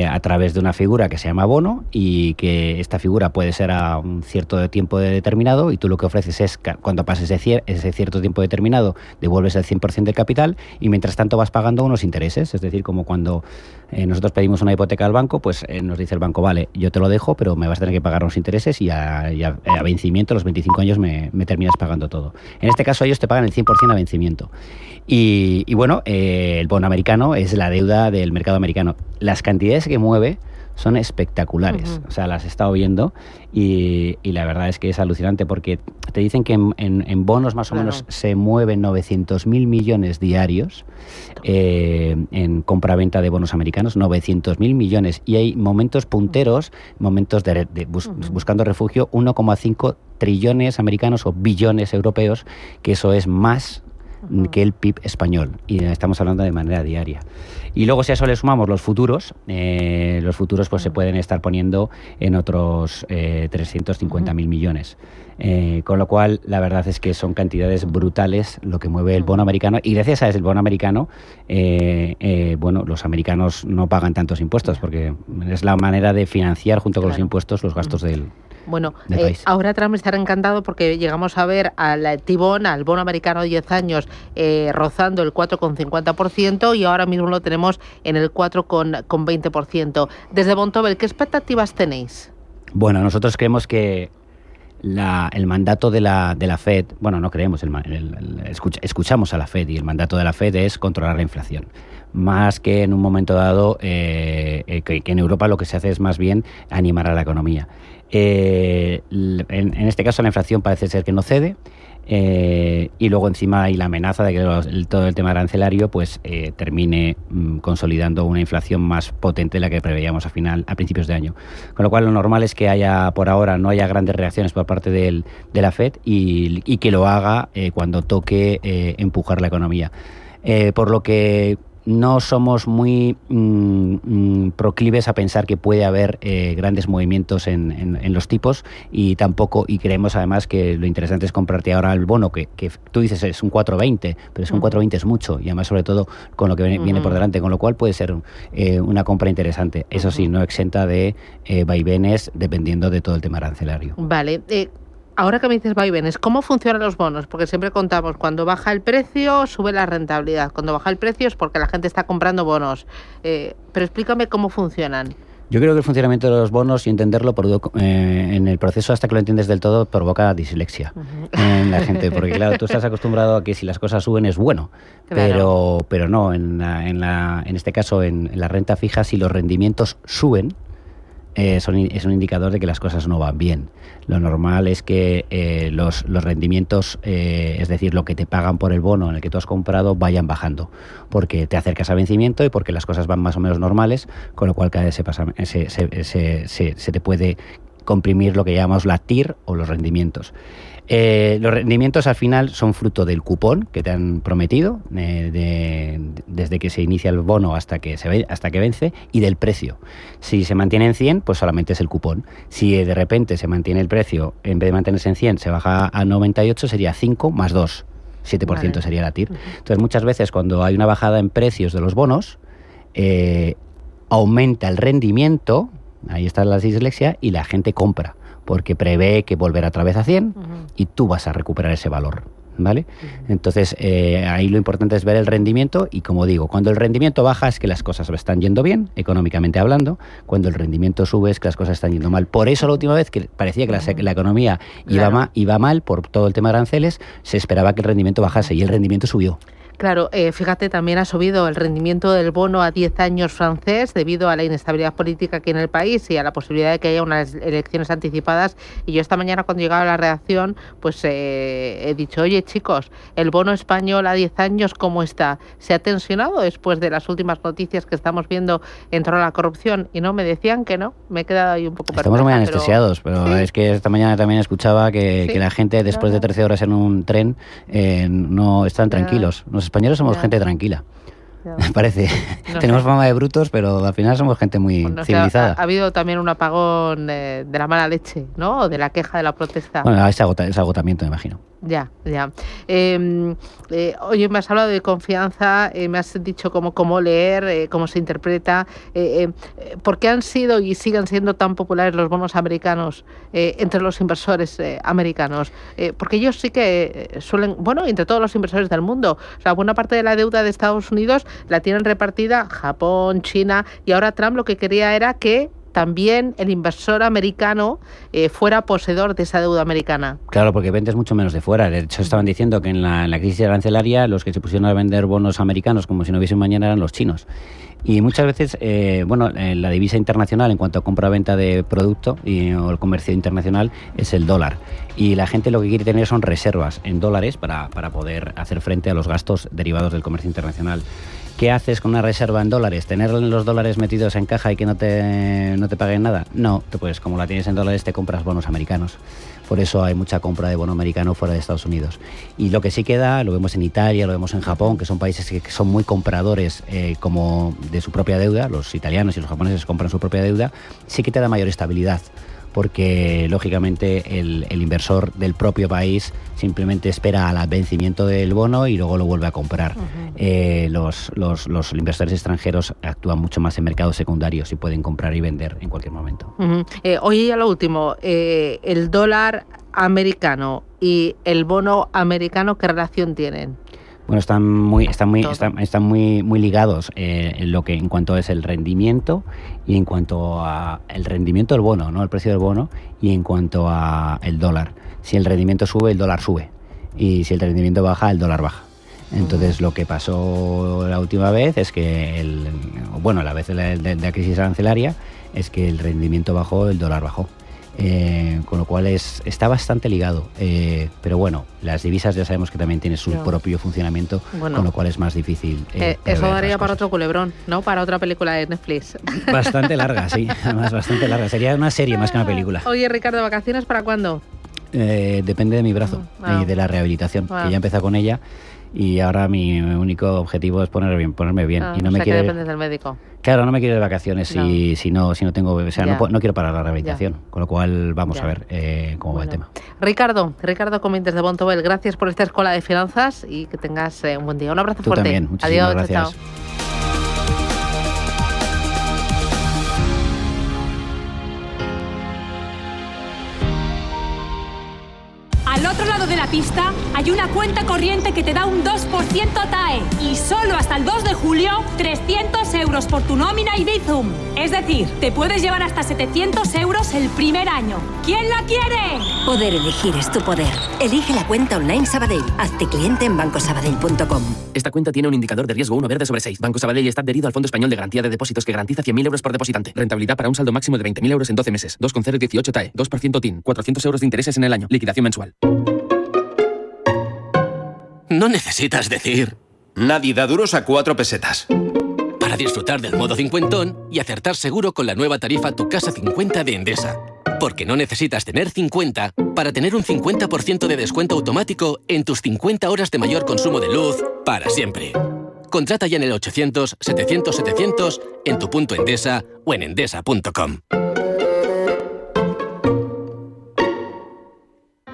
a través de una figura que se llama bono, y que esta figura puede ser a un cierto tiempo determinado, y tú lo que ofreces es, cuando pases ese cierto tiempo determinado, devuelves el 100% del capital, y mientras tanto vas pagando unos intereses. Es decir, como cuando nosotros pedimos una hipoteca al banco, pues nos dice el banco, vale, yo te lo dejo, pero me vas a tener que pagar unos intereses, y a vencimiento, a los 25 años, me terminas pagando todo. En este caso ellos te pagan el 100% a vencimiento. Y bueno, el bono americano es la deuda del mercado americano. Las cantidades que mueve son espectaculares. O sea, las he estado viendo, y la verdad es que es alucinante, porque te dicen que en bonos más o menos se mueven 900.000 millones diarios en compra-venta de bonos americanos, 900.000 millones, y hay momentos punteros, momentos buscando refugio, 1,5 trillones americanos o billones europeos, que eso es más que el PIB español, y estamos hablando de manera diaria. Y luego, si a eso le sumamos los futuros pues se pueden estar poniendo en otros 350.000 millones. Con lo cual, la verdad es que son cantidades brutales lo que mueve el bono americano, y gracias a ese bono americano, bueno, los americanos no pagan tantos impuestos, porque es la manera de financiar junto con los impuestos los gastos del Bueno, ahora Trump estará encantado porque llegamos a ver al T-Bond, al bono americano de 10 años, rozando el 4,50%, y ahora mismo lo tenemos en el 4,20%. Desde Vontobel, ¿qué expectativas tenéis? Bueno, nosotros creemos que el mandato de la Fed, bueno, no creemos, escuchamos a la Fed, y el mandato de la Fed es controlar la inflación. Más que en un momento dado, que en Europa lo que se hace es más bien animar a la economía. En este caso la inflación parece ser que no cede, y luego encima hay la amenaza de que todo el tema arancelario pues termine consolidando una inflación más potente de la que preveíamos a principios de año. Con lo cual, lo normal es que por ahora no haya grandes reacciones por parte de la Fed, y que lo haga cuando toque empujar la economía. Por lo que no somos muy proclives a pensar que puede haber grandes movimientos en los tipos, y creemos además que lo interesante es comprarte ahora el bono, que tú dices es un 4,20, pero es un 4,20 es mucho, y además sobre todo con lo que viene por delante, con lo cual puede ser una compra interesante. Eso sí, no exenta de vaivenes dependiendo de todo el tema arancelario. Vale. Ahora que me dices vaivenes, ¿cómo funcionan los bonos? Porque siempre contamos, cuando baja el precio, sube la rentabilidad. Cuando baja el precio es porque la gente está comprando bonos. Pero explícame cómo funcionan. Yo creo que el funcionamiento de los bonos, y entenderlo en el proceso hasta que lo entiendes del todo, provoca dislexia en la gente. Porque claro, tú estás acostumbrado a que si las cosas suben es bueno, claro. pero no, en este caso en la renta fija, si los rendimientos suben, es un indicador de que las cosas no van bien. Lo normal es que los rendimientos, es decir, lo que te pagan por el bono en el que tú has comprado, vayan bajando, porque te acercas a vencimiento y porque las cosas van más o menos normales, con lo cual cada vez se te puede comprimir lo que llamamos la TIR o los rendimientos. Los rendimientos al final son fruto del cupón que te han prometido desde que se inicia el bono hasta que vence, y del precio. Si se mantiene en 100, pues solamente es el cupón. Si de repente se mantiene el precio, en vez de mantenerse en 100, se baja a 98, sería 5 más 2. 7% sería la TIR. Entonces, muchas veces cuando hay una bajada en precios de los bonos, aumenta el rendimiento, ahí está la dislexia, y la gente compra, porque prevé que volverá otra vez a 100 y tú vas a recuperar ese valor, ¿vale? Entonces, ahí lo importante es ver el rendimiento, y como digo, cuando el rendimiento baja es que las cosas están yendo bien, económicamente hablando. Cuando el rendimiento sube es que las cosas están yendo mal. Por eso la última vez que parecía que la economía iba mal por todo el tema de aranceles, se esperaba que el rendimiento bajase, y el rendimiento subió. Claro, fíjate, también ha subido el rendimiento del bono a 10 años francés debido a la inestabilidad política aquí en el país y a la posibilidad de que haya unas elecciones anticipadas. Y yo esta mañana, cuando llegaba a la redacción, pues he dicho, oye chicos, el bono español a 10 años, ¿cómo está? ¿Se ha tensionado después de las últimas noticias que estamos viendo en torno a la corrupción? Y no, me decían que no, me he quedado ahí un poco perpleja. Estamos muy anestesiados, pero ¿sí? Es que esta mañana también escuchaba que la gente después de 13 horas en un tren no están tranquilos. Los españoles somos gente tranquila. Me parece. Tenemos fama de brutos, pero al final somos gente muy civilizada. Ha habido también un apagón de la mala leche, ¿no? O de la queja, de la protesta. Bueno, ese agotamiento, me imagino. Ya. Oye, me has hablado de confianza, me has dicho cómo leer, cómo se interpreta. ¿Por qué han sido y siguen siendo tan populares los bonos americanos entre los inversores americanos? Porque ellos sí que suelen, entre todos los inversores del mundo, o sea, buena parte de la deuda de Estados Unidos la tienen repartida Japón, China, y ahora Trump lo que quería era que también el inversor americano fuera poseedor de esa deuda americana. Claro, porque vendes mucho menos de fuera. De hecho, estaban diciendo que en la crisis arancelaria los que se pusieron a vender bonos americanos como si no hubiese un mañana eran los chinos. Y muchas veces, la divisa internacional en cuanto a compra-venta de producto o el comercio internacional es el dólar. Y la gente lo que quiere tener son reservas en dólares para poder hacer frente a los gastos derivados del comercio internacional. ¿Qué haces con una reserva en dólares? ¿Tener los dólares metidos en caja y que no te paguen nada? No, pues como la tienes en dólares te compras bonos americanos. Por eso hay mucha compra de bono americano fuera de Estados Unidos. Y lo que sí queda, lo vemos en Italia, lo vemos en Japón, que son países que son muy compradores como de su propia deuda, los italianos y los japoneses compran su propia deuda, sí que te da mayor estabilidad. Porque lógicamente el inversor del propio país simplemente espera al vencimiento del bono y luego lo vuelve a comprar. Los inversores extranjeros actúan mucho más en mercados secundarios y pueden comprar y vender en cualquier momento. Oye, ya lo último, el dólar americano y el bono americano, ¿qué relación tienen? Bueno, están muy ligados en cuanto es el rendimiento y en cuanto a el rendimiento del bono, ¿no? El precio del bono, y en cuanto a el dólar. Si el rendimiento sube, el dólar sube, y si el rendimiento baja, el dólar baja. Entonces, lo que pasó la última vez es que la vez de la crisis arancelaria es que el rendimiento bajó, el dólar bajó. Con lo cual está bastante ligado, pero bueno, las divisas ya sabemos que también tienen su propio funcionamiento, con lo cual es más difícil. Eso daría para otro culebrón, ¿no? Para otra película de Netflix. Bastante larga, sí, además bastante larga. Sería una serie más que una película. Oye, Ricardo, ¿vacaciones para cuándo? Depende de mi brazo y de la rehabilitación, que ya empezado con ella. Y ahora mi único objetivo es ponerme bien. Y no me quiere... que dependes del médico. Claro, no me quiero ir de vacaciones si no tengo... O sea, no quiero parar la rehabilitación. Con lo cual vamos a ver cómo va el tema. Ricardo Comintes de Bontobel, gracias por esta escuela de finanzas y que tengas un buen día. Un abrazo fuerte. Tú también, muchísimas gracias. Chao. Al otro lado de la pista hay una cuenta corriente que te da un 2% TAE y solo hasta el 2 de julio 300 euros por tu nómina y Bizum. Es decir, te puedes llevar hasta 700 euros el primer año. ¿Quién la quiere? Poder elegir es tu poder. Elige la cuenta online Sabadell. Hazte cliente en bancosabadell.com. Esta cuenta tiene un indicador de riesgo 1 verde sobre 6. Banco Sabadell está adherido al Fondo Español de Garantía de Depósitos que garantiza 100.000 euros por depositante. Rentabilidad para un saldo máximo de 20.000 euros en 12 meses. 2,018 TAE. 2% TIN. 400 euros de intereses en el año. Liquidación mensual. No necesitas decir, nadie da duros a 4 pesetas. Para disfrutar del modo cincuentón y acertar seguro con la nueva tarifa Tu Casa 50 de Endesa. Porque no necesitas tener 50 para tener un 50% de descuento automático en tus 50 horas de mayor consumo de luz para siempre. Contrata ya en el 800-700-700 en tu punto Endesa o en endesa.com.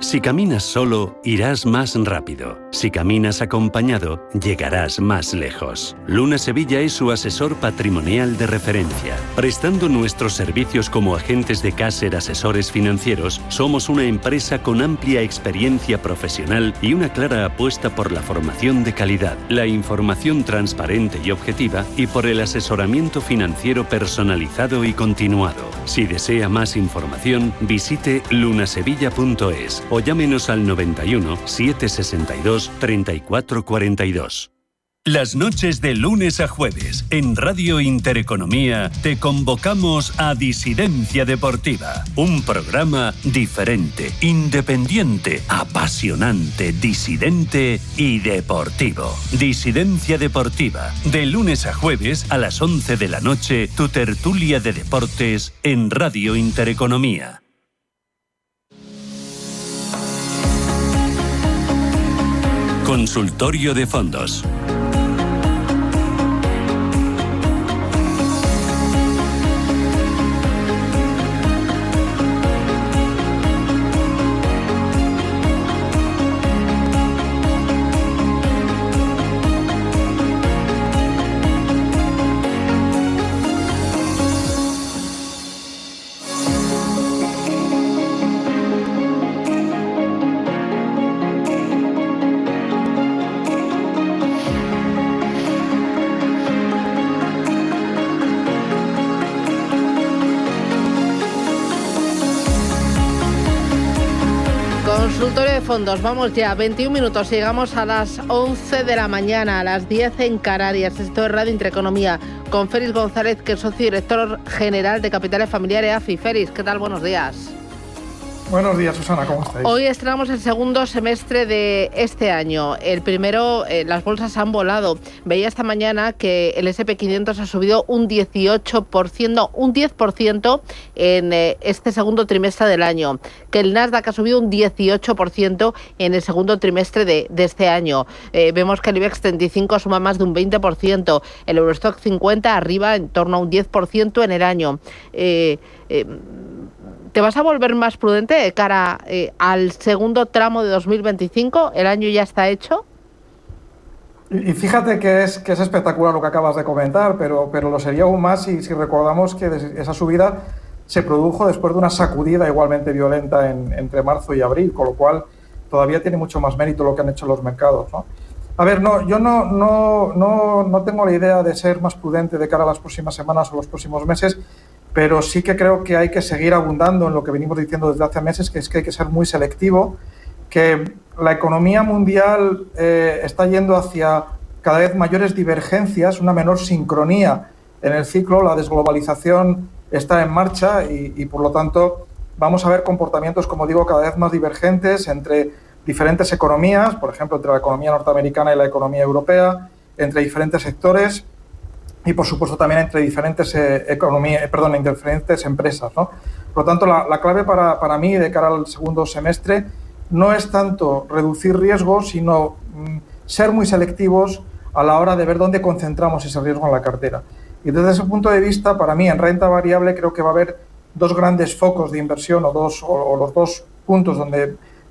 Si caminas solo, irás más rápido. Si caminas acompañado, llegarás más lejos. Luna Sevilla es su asesor patrimonial de referencia. Prestando nuestros servicios como agentes de Caser Asesores Financieros, somos una empresa con amplia experiencia profesional y una clara apuesta por la formación de calidad, la información transparente y objetiva y por el asesoramiento financiero personalizado y continuado. Si desea más información, visite lunasevilla.es o llámenos al 91 762 3442. Las noches de lunes a jueves en Radio Intereconomía te convocamos a Disidencia Deportiva, un programa diferente, independiente, apasionante, disidente y deportivo. Disidencia Deportiva, de lunes a jueves a las 11 de la noche, tu tertulia de deportes en Radio Intereconomía. Consultorio de fondos. Consultorio de fondos, vamos ya, 21 minutos, llegamos a las 11 de la mañana, a las 10 en Canarias. Esto es Radio Intereconomía, con Félix González, que es socio director general de Capitales Familiares AFI. Félix, ¿qué tal? Buenos días. Buenos días, Susana, ¿cómo estáis? Hoy estrenamos el segundo semestre de este año. El primero, las bolsas han volado. Veía esta mañana que el S&P 500 ha subido un 18%, un 10% en este segundo trimestre del año. Que el Nasdaq ha subido un 18% en el segundo trimestre de este año. Vemos que el IBEX 35 suma más de un 20%. El Eurostock 50 arriba en torno a un 10% en el año. ¿Te vas a volver más prudente de cara al segundo tramo de 2025? ¿El año ya está hecho? Y fíjate que es espectacular lo que acabas de comentar, pero lo sería aún más si recordamos que esa subida se produjo después de una sacudida igualmente violenta entre marzo y abril, con lo cual todavía tiene mucho más mérito lo que han hecho los mercados, ¿no? A ver, yo no tengo la idea de ser más prudente de cara a las próximas semanas o los próximos meses, pero sí que creo que hay que seguir abundando en lo que venimos diciendo desde hace meses, que es que hay que ser muy selectivo, que la economía mundial está yendo hacia cada vez mayores divergencias, una menor sincronía en el ciclo, la desglobalización está en marcha y por lo tanto vamos a ver comportamientos, como digo, cada vez más divergentes entre diferentes economías, por ejemplo, entre la economía norteamericana y la economía europea, entre diferentes sectores y, por supuesto, también entre diferentes diferentes empresas, ¿no? Por lo tanto, la clave para mí de cara al segundo semestre no es tanto reducir riesgos, sino ser muy selectivos a la hora de ver dónde concentramos ese riesgo en la cartera. Y desde ese punto de vista, para mí, en renta variable creo que va a haber dos grandes focos de inversión o los dos puntos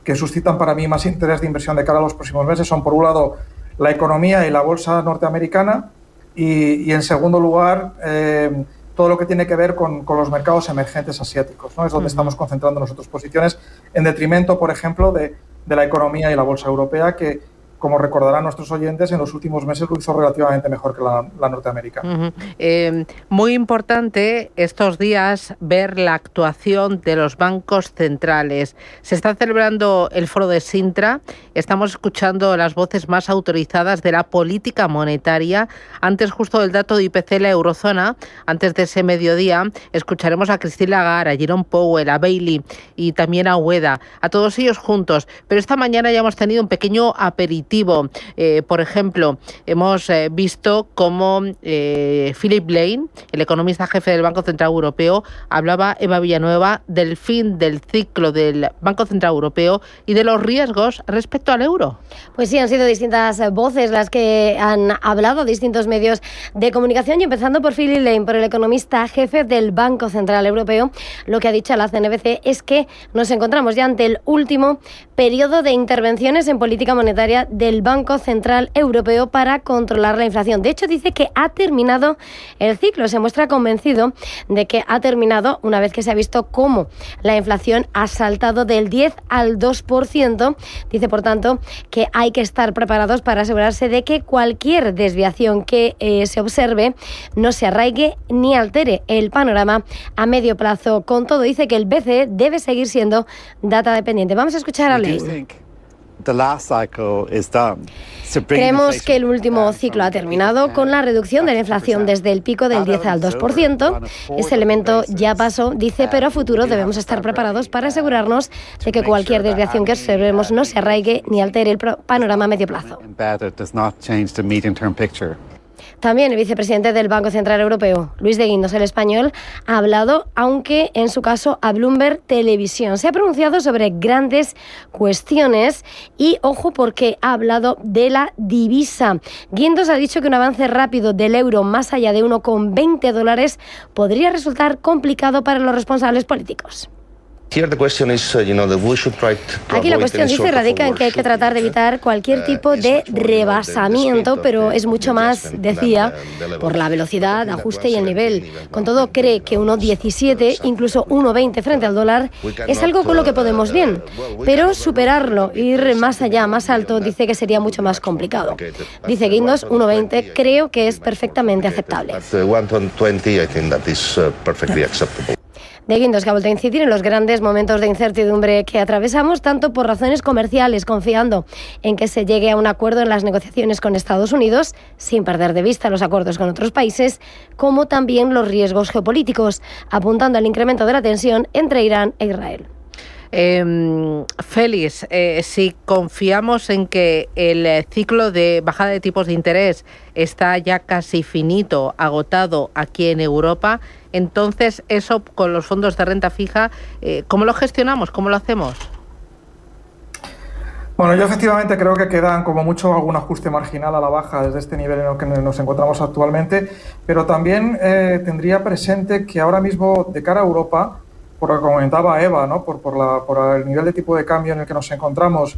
que suscitan para mí más interés de inversión de cara a los próximos meses. Son, por un lado, la economía y la bolsa norteamericana, y en segundo lugar, todo lo que tiene que ver con los mercados emergentes asiáticos, ¿no? Es donde estamos concentrando nosotros posiciones, en detrimento, por ejemplo, de la economía y la bolsa europea, que, como recordarán nuestros oyentes, en los últimos meses lo hizo relativamente mejor que la norteamericana. Muy importante estos días ver la actuación de los bancos centrales. Se está celebrando el foro de Sintra, estamos escuchando las voces más autorizadas de la política monetaria. Antes justo del dato de IPC en la eurozona, antes de ese mediodía, escucharemos a Christine Lagarde, a Jerome Powell, a Bailey y también a Ueda, a todos ellos juntos. Pero esta mañana ya hemos tenido un pequeño aperitivo. Por ejemplo, hemos visto cómo Philip Lane, el economista jefe del Banco Central Europeo, hablaba Eva Villanueva del fin del ciclo del Banco Central Europeo y de los riesgos respecto al euro. Pues sí, han sido distintas voces las que han hablado, distintos medios de comunicación, y empezando por Philip Lane, por el economista jefe del Banco Central Europeo. Lo que ha dicho la CNBC es que nos encontramos ya ante el último periodo de intervenciones en política monetaria del Banco Central Europeo para controlar la inflación. De hecho, dice que ha terminado el ciclo. Se muestra convencido de que ha terminado una vez que se ha visto cómo la inflación ha saltado del 10 al 2%. Dice, por tanto, que hay que estar preparados para asegurarse de que cualquier desviación que se observe no se arraigue ni altere el panorama a medio plazo. Con todo, dice que el BCE debe seguir siendo data dependiente. Vamos a escuchar a Ley. Creemos que el último ciclo ha terminado con la reducción de la inflación desde el pico del 10 al 2%. Ese elemento ya pasó, dice, pero a futuro debemos estar preparados para asegurarnos de que cualquier desviación que observemos no se arraigue ni altere el panorama a medio plazo. También el vicepresidente del Banco Central Europeo, Luis de Guindos, el español, ha hablado, aunque en su caso a Bloomberg Televisión. Se ha pronunciado sobre grandes cuestiones y, ojo, porque ha hablado de la divisa. Guindos ha dicho que un avance rápido del euro más allá de $1,20 podría resultar complicado para los responsables políticos. Aquí la cuestión, dice, radica en que hay que tratar de evitar cualquier tipo de rebasamiento, pero es mucho más, decía, por la velocidad, ajuste y el nivel. Con todo, cree que 1,17, incluso 1,20 frente al dólar, es algo con lo que podemos bien, pero superarlo, ir más allá, más alto, dice que sería mucho más complicado. Dice Guindos, 1,20 creo que es perfectamente aceptable. De Guindos, que ha vuelto a incidir en los grandes momentos de incertidumbre que atravesamos, tanto por razones comerciales, confiando en que se llegue a un acuerdo en las negociaciones con Estados Unidos, sin perder de vista los acuerdos con otros países, como también los riesgos geopolíticos, apuntando al incremento de la tensión entre Irán e Israel. Félix, si confiamos en que el ciclo de bajada de tipos de interés está ya casi finito, agotado aquí en Europa, entonces eso con los fondos de renta fija, ¿cómo lo gestionamos? ¿Cómo lo hacemos? Bueno, yo efectivamente creo que quedan como mucho algún ajuste marginal a la baja desde este nivel en el que nos encontramos actualmente, pero también tendría presente que ahora mismo de cara a Europa, por lo que comentaba Eva, ¿no? por el nivel de tipo de cambio en el que nos encontramos,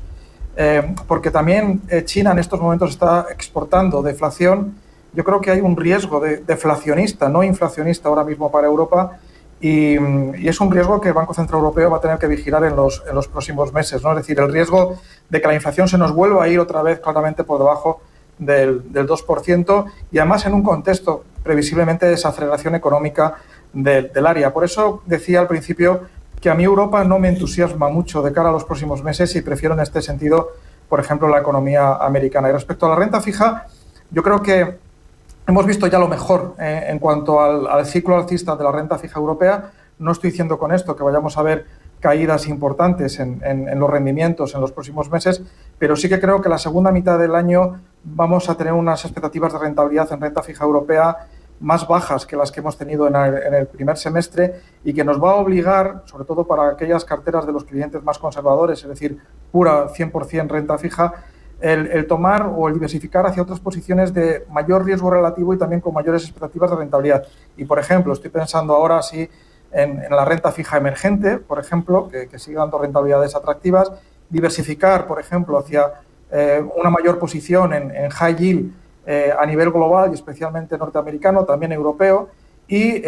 porque también China en estos momentos está exportando deflación, yo creo que hay un riesgo deflacionista, no inflacionista ahora mismo para Europa, y es un riesgo que el Banco Central Europeo va a tener que vigilar en los próximos meses, ¿no? Es decir, el riesgo de que la inflación se nos vuelva a ir otra vez claramente por debajo del 2%, y además en un contexto previsiblemente de desaceleración económica del área. Por eso decía al principio que a mí Europa no me entusiasma mucho de cara a los próximos meses y prefiero en este sentido, por ejemplo, la economía americana. Y respecto a la renta fija, yo creo que hemos visto ya lo mejor en cuanto al ciclo alcista de la renta fija europea. No estoy diciendo con esto que vayamos a ver caídas importantes en los rendimientos en los próximos meses, pero sí que creo que la segunda mitad del año vamos a tener unas expectativas de rentabilidad en renta fija europea más bajas que las que hemos tenido en el primer semestre, y que nos va a obligar, sobre todo para aquellas carteras de los clientes más conservadores, es decir, pura 100% renta fija, el tomar o el diversificar hacia otras posiciones de mayor riesgo relativo y también con mayores expectativas de rentabilidad. Y, por ejemplo, estoy pensando ahora sí en la renta fija emergente, por ejemplo, que sigue dando rentabilidades atractivas, diversificar, por ejemplo, hacia una mayor posición en high yield a nivel global y especialmente norteamericano, también europeo, y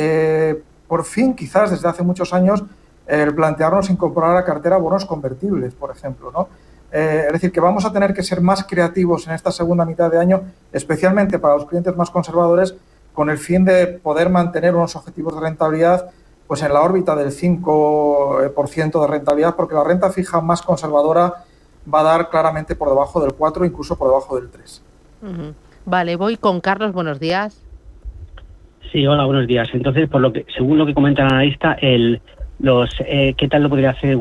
por fin, quizás desde hace muchos años, el plantearnos incorporar a la cartera bonos convertibles, por ejemplo, ¿no? Es decir, que vamos a tener que ser más creativos en esta segunda mitad de año, especialmente para los clientes más conservadores, con el fin de poder mantener unos objetivos de rentabilidad pues en la órbita del 5% de rentabilidad, porque la renta fija más conservadora va a dar claramente por debajo del 4%, incluso por debajo del 3%. Uh-huh. Vale, voy con Carlos, buenos días. Sí, hola, buenos días. Entonces, según lo que comenta el analista, ¿qué tal lo podría hacer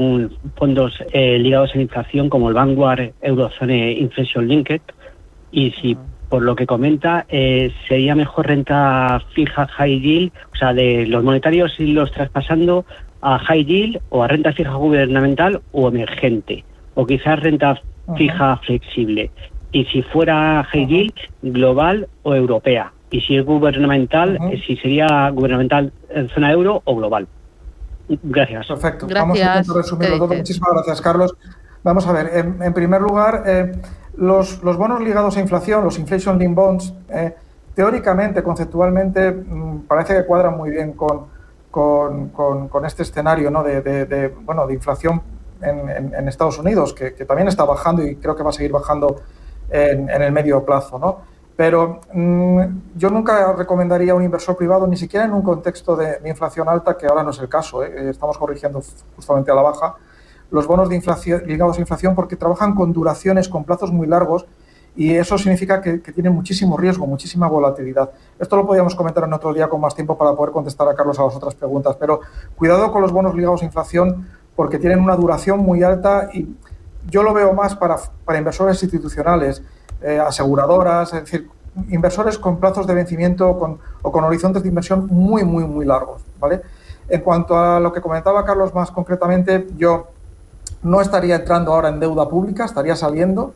fondos ligados a la inflación como el Vanguard Eurozone Inflation Linked? Y si, por lo que comenta, sería mejor renta fija high yield, o sea, de los monetarios irlos traspasando a high yield o a renta fija gubernamental o emergente, o quizás renta fija flexible. Y si fuera high yield, global o europea. Y si es gubernamental, si sería gubernamental en zona euro o global. Gracias. Perfecto. Gracias. Vamos a intentar resumirlo todo. Muchísimas gracias, Carlos. Vamos a ver, en primer lugar, los bonos ligados a inflación, los inflation linked bonds, teóricamente, conceptualmente, parece que cuadran muy bien con este escenario, ¿no? de inflación en Estados Unidos, que también está bajando y creo que va a seguir bajando en el medio plazo, ¿no? Pero yo nunca recomendaría a un inversor privado, ni siquiera en un contexto de inflación alta, que ahora no es el caso, estamos corrigiendo justamente a la baja, los bonos de inflación, ligados a inflación, porque trabajan con duraciones, con plazos muy largos, y eso significa que tienen muchísimo riesgo, muchísima volatilidad. Esto lo podríamos comentar en otro día con más tiempo para poder contestar a Carlos a las otras preguntas, pero cuidado con los bonos ligados a inflación porque tienen una duración muy alta y yo lo veo más para inversores institucionales, aseguradoras, es decir, inversores con plazos de vencimiento o con horizontes de inversión muy, muy, muy largos, ¿vale? En cuanto a lo que comentaba Carlos más concretamente, yo no estaría entrando ahora en deuda pública, estaría saliendo,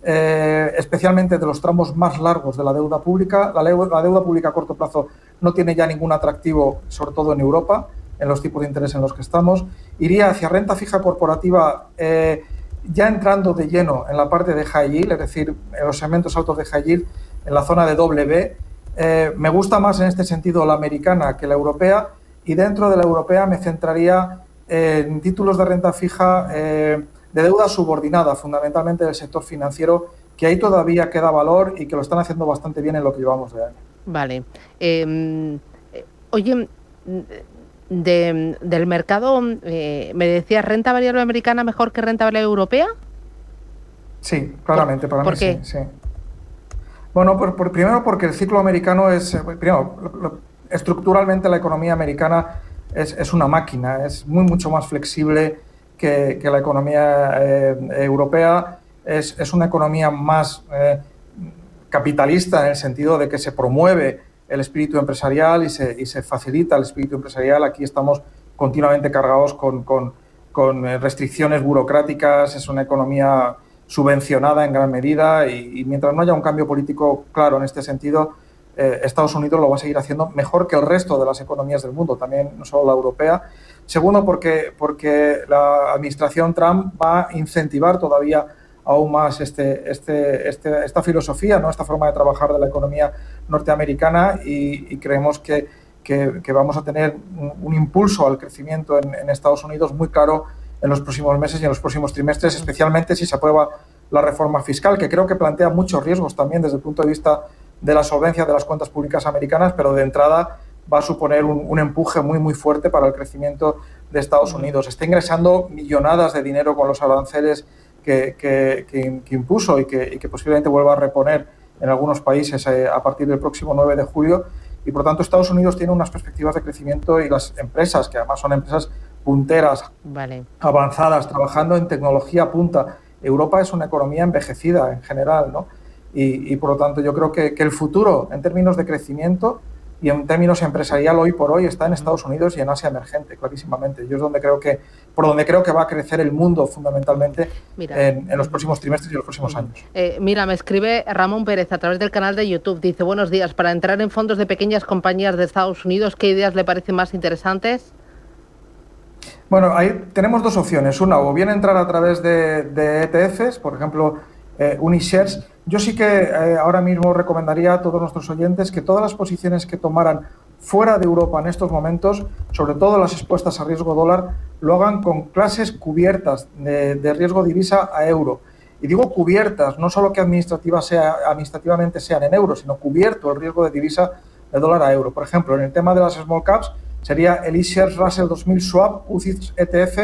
especialmente de los tramos más largos de la deuda pública. La deuda pública a corto plazo no tiene ya ningún atractivo, sobre todo en Europa, en los tipos de interés en los que estamos. Iría hacia renta fija corporativa, ya entrando de lleno en la parte de high yield, es decir, en los segmentos altos de high yield, en la zona de W. Me gusta más en este sentido la americana que la europea, y dentro de la europea me centraría en títulos de renta fija de deuda subordinada, fundamentalmente del sector financiero, que ahí todavía queda valor y que lo están haciendo bastante bien en lo que llevamos de año. Vale. Oye, del mercado, me decías, ¿renta variable americana mejor que renta variable europea? Sí, claramente, para ¿Por mí qué? sí. Bueno, primero porque el ciclo americano es, estructuralmente la economía americana es una máquina, es mucho más flexible que la economía europea, es una economía más capitalista en el sentido de que se promueve el espíritu empresarial y se facilita el espíritu empresarial. Aquí estamos continuamente cargados con restricciones burocráticas, es una economía subvencionada en gran medida y mientras no haya un cambio político claro en este sentido, Estados Unidos lo va a seguir haciendo mejor que el resto de las economías del mundo, también no solo la europea. Segundo, porque la administración Trump va a incentivar todavía aún más esta filosofía, ¿no? Esta forma de trabajar de la economía norteamericana y creemos que vamos a tener un impulso al crecimiento en Estados Unidos muy claro en los próximos meses y en los próximos trimestres, especialmente si se aprueba la reforma fiscal, que creo que plantea muchos riesgos también desde el punto de vista de la solvencia de las cuentas públicas americanas, pero de entrada va a suponer un empuje muy, muy fuerte para el crecimiento de Estados Unidos. Está ingresando millonadas de dinero con los aranceles que impuso y que posiblemente vuelva a reponer en algunos países a partir del próximo 9 de julio. Y, por tanto, Estados Unidos tiene unas perspectivas de crecimiento y las empresas, que además son empresas punteras, avanzadas, trabajando en tecnología punta. Europa es una economía envejecida en general, ¿no? Y por lo tanto, yo creo que el futuro, en términos de crecimiento y en términos empresarial, hoy por hoy, está en Estados Unidos y en Asia emergente, clarísimamente. Yo es por donde creo que va a crecer el mundo, fundamentalmente, en los próximos trimestres y los próximos años. Mira, me escribe Ramón Pérez a través del canal de YouTube. Dice, buenos días, para entrar en fondos de pequeñas compañías de Estados Unidos, ¿qué ideas le parecen más interesantes? Bueno, ahí tenemos dos opciones. Una, o bien entrar a través de ETFs, por ejemplo, Unishares. Yo sí que ahora mismo recomendaría a todos nuestros oyentes que todas las posiciones que tomaran fuera de Europa en estos momentos, sobre todo las expuestas a riesgo dólar, lo hagan con clases cubiertas de riesgo divisa a euro. Y digo cubiertas, no solo que administrativamente sean en euros, sino cubierto el riesgo de divisa de dólar a euro. Por ejemplo, en el tema de las small caps, sería el iShares Russell 2000 Schwab UCITS ETF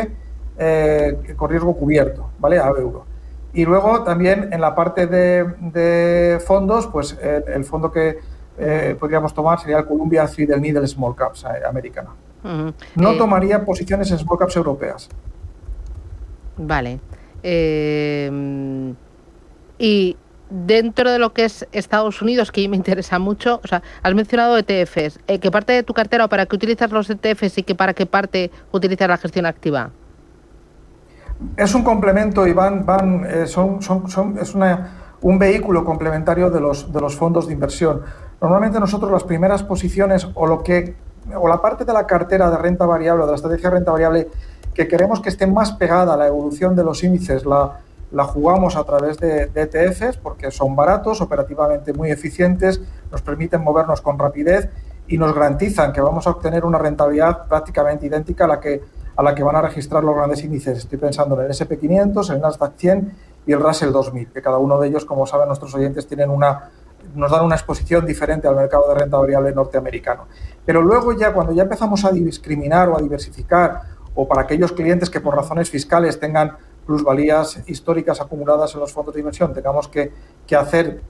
con riesgo cubierto, ¿vale? A euro. Y luego también en la parte de fondos, pues el fondo que podríamos tomar sería el Columbia Threadneedle Needle Small Caps americana. No tomaría posiciones en small caps europeas. Vale. Y dentro de lo que es Estados Unidos, que me interesa mucho, o sea, has mencionado ETFs. ¿Qué parte de tu cartera o para qué utilizas los ETFs y para qué parte utilizas la gestión activa? Es un complemento y es un vehículo complementario de los fondos de inversión. Normalmente nosotros las primeras posiciones o la parte de la cartera de renta variable o de la estrategia de renta variable que queremos que esté más pegada a la evolución de los índices la jugamos a través de ETFs porque son baratos, operativamente muy eficientes, nos permiten movernos con rapidez y nos garantizan que vamos a obtener una rentabilidad prácticamente idéntica a la que van a registrar los grandes índices. Estoy pensando en el S&P 500, el Nasdaq 100 y el Russell 2000, que cada uno de ellos, como saben nuestros oyentes, nos dan una exposición diferente al mercado de renta variable norteamericano. Pero luego cuando ya empezamos a discriminar o a diversificar o para aquellos clientes que por razones fiscales tengan plusvalías históricas acumuladas en los fondos de inversión, tengamos que hacer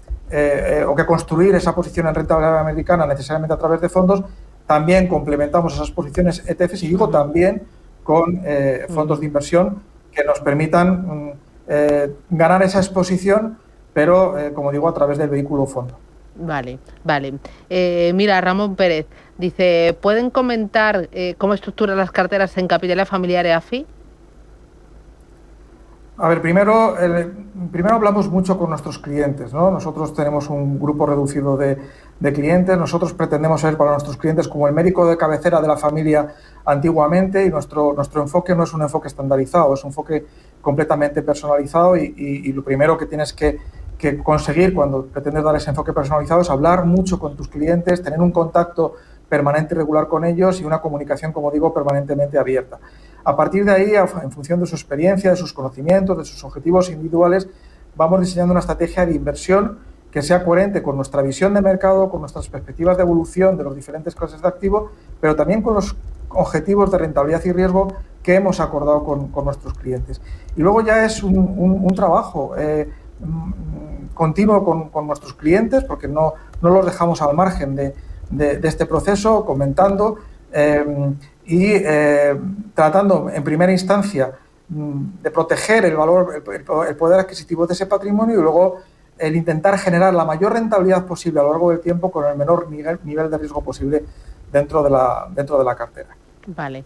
o que construir esa posición en renta variable americana necesariamente a través de fondos, también complementamos esas posiciones ETFs y digo también con fondos de inversión que nos permitan ganar esa exposición, pero como digo, a través del vehículo fondo. Vale. Mira, Ramón Pérez dice, ¿pueden comentar cómo estructuran las carteras en Capitalidad Familiar EAFI? A ver, primero hablamos mucho con nuestros clientes, ¿no? Nosotros tenemos un grupo reducido de clientes, nosotros pretendemos ser para nuestros clientes como el médico de cabecera de la familia antiguamente, y nuestro enfoque no es un enfoque estandarizado, es un enfoque completamente personalizado y lo primero que tienes que conseguir cuando pretendes dar ese enfoque personalizado es hablar mucho con tus clientes, tener un contacto permanente y regular con ellos y una comunicación, como digo, permanentemente abierta. A partir de ahí, en función de su experiencia, de sus conocimientos, de sus objetivos individuales, vamos diseñando una estrategia de inversión que sea coherente con nuestra visión de mercado, con nuestras perspectivas de evolución de los diferentes clases de activo, pero también con los objetivos de rentabilidad y riesgo que hemos acordado con nuestros clientes. Y luego ya es un trabajo continuo con nuestros clientes, porque no los dejamos al margen de este proceso, comentando y tratando en primera instancia de proteger el valor, el poder adquisitivo de ese patrimonio y luego el intentar generar la mayor rentabilidad posible a lo largo del tiempo con el menor nivel de riesgo posible dentro de la cartera. Vale.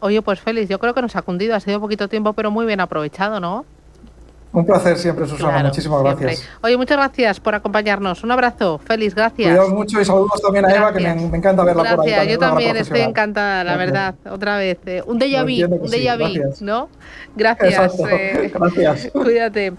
Oye, pues Félix, yo creo que nos ha cundido, ha sido poquito tiempo, pero muy bien aprovechado, ¿no? Un placer siempre, Susana. Claro, muchísimas siempre. Gracias. Oye, muchas gracias por acompañarnos. Un abrazo. Félix, gracias. Cuidaos mucho y saludos también a Eva, que me encanta verla por ahí. Gracias, yo también estoy encantada, la verdad. Otra vez. Un déjà vu, ¿no? Gracias. Exacto. Gracias. Cuídate.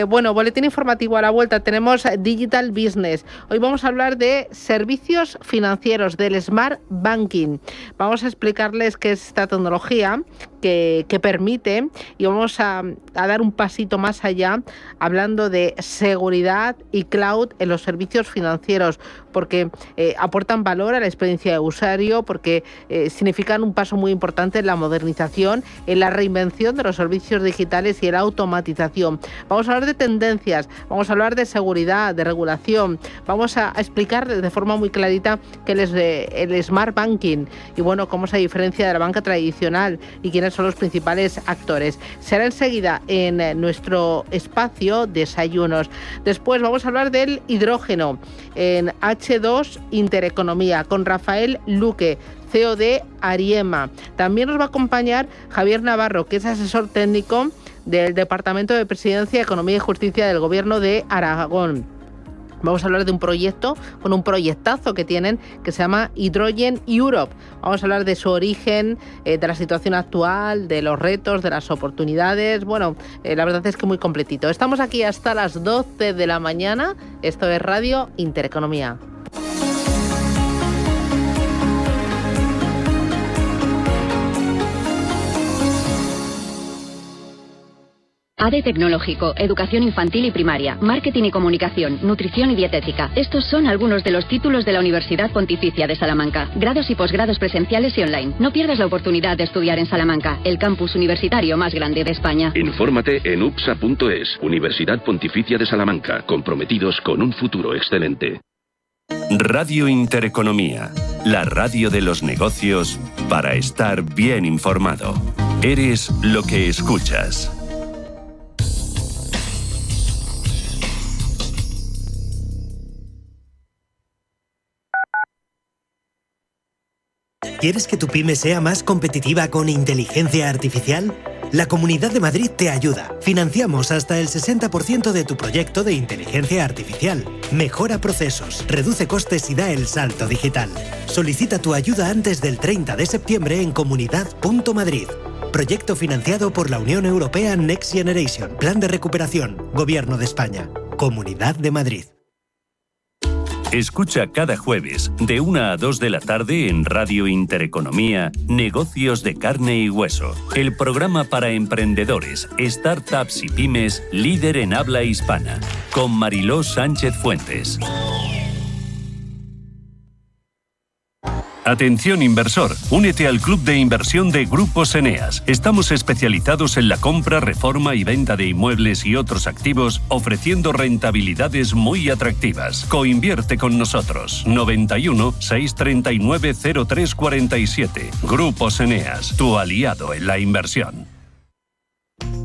Bueno, boletín informativo a la vuelta. Tenemos Digital Business. Hoy vamos a hablar de servicios financieros, del Smart Banking. Vamos a explicarles qué es esta tecnología que permite, y vamos a dar un pasito más allá hablando de seguridad y cloud en los servicios financieros, porque aportan valor a la experiencia de usuario, porque significan un paso muy importante en la modernización, en la reinvención de los servicios digitales y en la automatización. Vamos a hablar de tendencias, vamos a hablar de seguridad, de regulación, vamos a explicar de forma muy clarita qué es el Smart Banking y bueno, cómo se diferencia de la banca tradicional y quiénes son los principales actores. Será enseguida en nuestro espacio Desayunos. Después vamos a hablar del hidrógeno en H2 Intereconomía con Rafael Luque, CEO de Ariema. También nos va a acompañar Javier Navarro, que es asesor técnico del Departamento de Presidencia, Economía y Justicia del Gobierno de Aragón. Vamos a hablar de un proyecto, un proyectazo que tienen, que se llama Hydrogen Europe. Vamos a hablar de su origen, de la situación actual, de los retos, de las oportunidades. Bueno, la verdad es que muy completito. Estamos aquí hasta las 12 de la mañana. Esto es Radio Intereconomía. ADE Tecnológico, Educación Infantil y Primaria, Marketing y Comunicación, Nutrición y Dietética. Estos son algunos de los títulos de la Universidad Pontificia de Salamanca. Grados y posgrados presenciales y online. No pierdas la oportunidad de estudiar en Salamanca, el campus universitario más grande de España. Infórmate en upsa.es, Universidad Pontificia de Salamanca, comprometidos con un futuro excelente. Radio Intereconomía, la radio de los negocios para estar bien informado. Eres lo que escuchas. ¿Quieres que tu pyme sea más competitiva con inteligencia artificial? La Comunidad de Madrid te ayuda. Financiamos hasta el 60% de tu proyecto de inteligencia artificial. Mejora procesos, reduce costes y da el salto digital. Solicita tu ayuda antes del 30 de septiembre en comunidad.madrid. Proyecto financiado por la Unión Europea Next Generation. Plan de recuperación. Gobierno de España. Comunidad de Madrid. Escucha cada jueves de 1 a 2 de la tarde en Radio Intereconomía Negocios de Carne y Hueso, el programa para emprendedores, startups y pymes líder en habla hispana, con Mariló Sánchez Fuentes. Atención inversor, únete al club de inversión de Grupos Eneas. Estamos especializados en la compra, reforma y venta de inmuebles y otros activos, ofreciendo rentabilidades muy atractivas. Coinvierte con nosotros. 91 639 0347. Grupos Eneas, tu aliado en la inversión.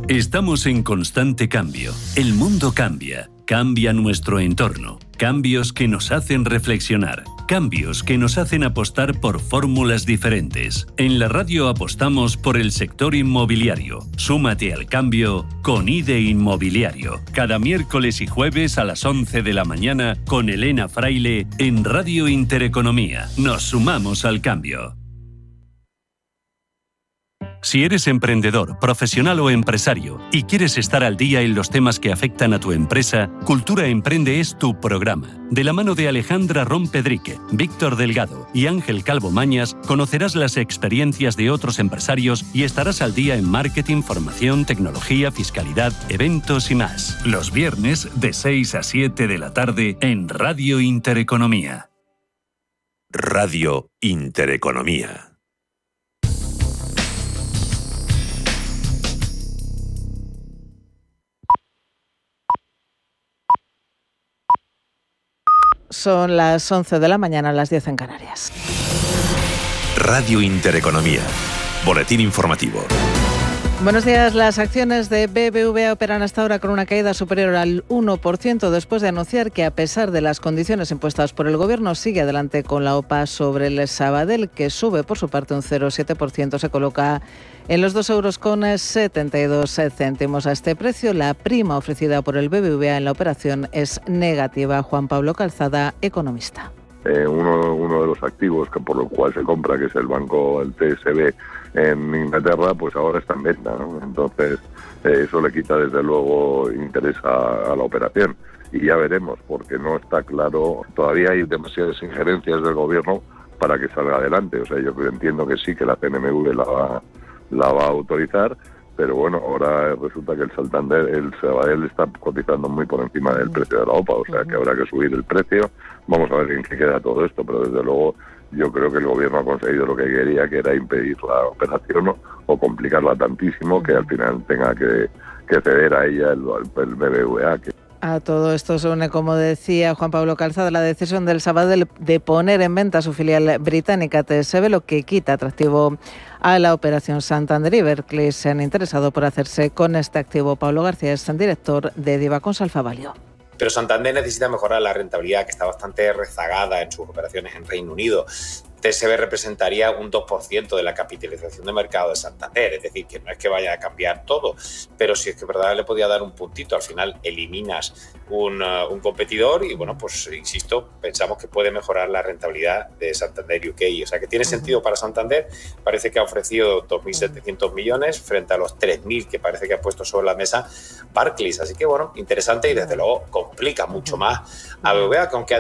Estamos en constante cambio. El mundo cambia. Cambia nuestro entorno. Cambios que nos hacen reflexionar. Cambios que nos hacen apostar por fórmulas diferentes. En la radio apostamos por el sector inmobiliario. Súmate al cambio con IDE Inmobiliario. Cada miércoles y jueves a las 11 de la mañana con Elena Fraile en Radio Intereconomía. Nos sumamos al cambio. Si eres emprendedor, profesional o empresario y quieres estar al día en los temas que afectan a tu empresa, Cultura Emprende es tu programa. De la mano de Alejandra Rompedrique, Víctor Delgado y Ángel Calvo Mañas, conocerás las experiencias de otros empresarios y estarás al día en marketing, formación, tecnología, fiscalidad, eventos y más. Los viernes de 6 a 7 de la tarde en Radio Intereconomía. Radio Intereconomía. Son las 11 de la mañana, las 10 en Canarias. Radio Intereconomía. Boletín informativo. Buenos días. Las acciones de BBVA operan hasta ahora con una caída superior al 1% después de anunciar que, a pesar de las condiciones impuestas por el Gobierno, sigue adelante con la OPA sobre el Sabadell, que sube por su parte un 0,7%. Se coloca en los 2,72 euros. A este precio, la prima ofrecida por el BBVA en la operación es negativa. Juan Pablo Calzada, economista. Uno de los activos que por lo cual se compra, que es el banco, el TSB, en Inglaterra, pues ahora está en venta, ¿no? Entonces, eso le quita desde luego interés a la operación. Y ya veremos, porque no está claro, todavía hay demasiadas injerencias del Gobierno para que salga adelante. O sea, yo entiendo que sí, que la CNMV la va a autorizar, pero bueno, ahora resulta que el Sabadell está cotizando muy por encima del precio de la OPA, o sea que habrá que subir el precio. Vamos a ver en qué queda todo esto, pero desde luego yo creo que el Gobierno ha conseguido lo que quería, que era impedir la operación o complicarla tantísimo que al final tenga que ceder a ella el BBVA. A todo esto se une, como decía Juan Pablo Calzada, la decisión del Sabadell de poner en venta su filial británica TSB, lo que quita atractivo a la operación Santander. Y Berkeley se han interesado por hacerse con este activo. Pablo García es el director de Divacons Alfa Value. Pero Santander necesita mejorar la rentabilidad, que está bastante rezagada en sus operaciones en Reino Unido. TSB representaría un 2% de la capitalización de mercado de Santander, es decir, que no es que vaya a cambiar todo, pero sí es que verdad le podía dar un puntito. Al final eliminas un competidor y bueno, pues insisto, pensamos que puede mejorar la rentabilidad de Santander UK, o sea que tiene sentido para Santander. Parece que ha ofrecido 2.700 millones frente a los 3.000 que parece que ha puesto sobre la mesa Barclays, así que bueno, interesante y desde luego complica mucho más a BBVA, aunque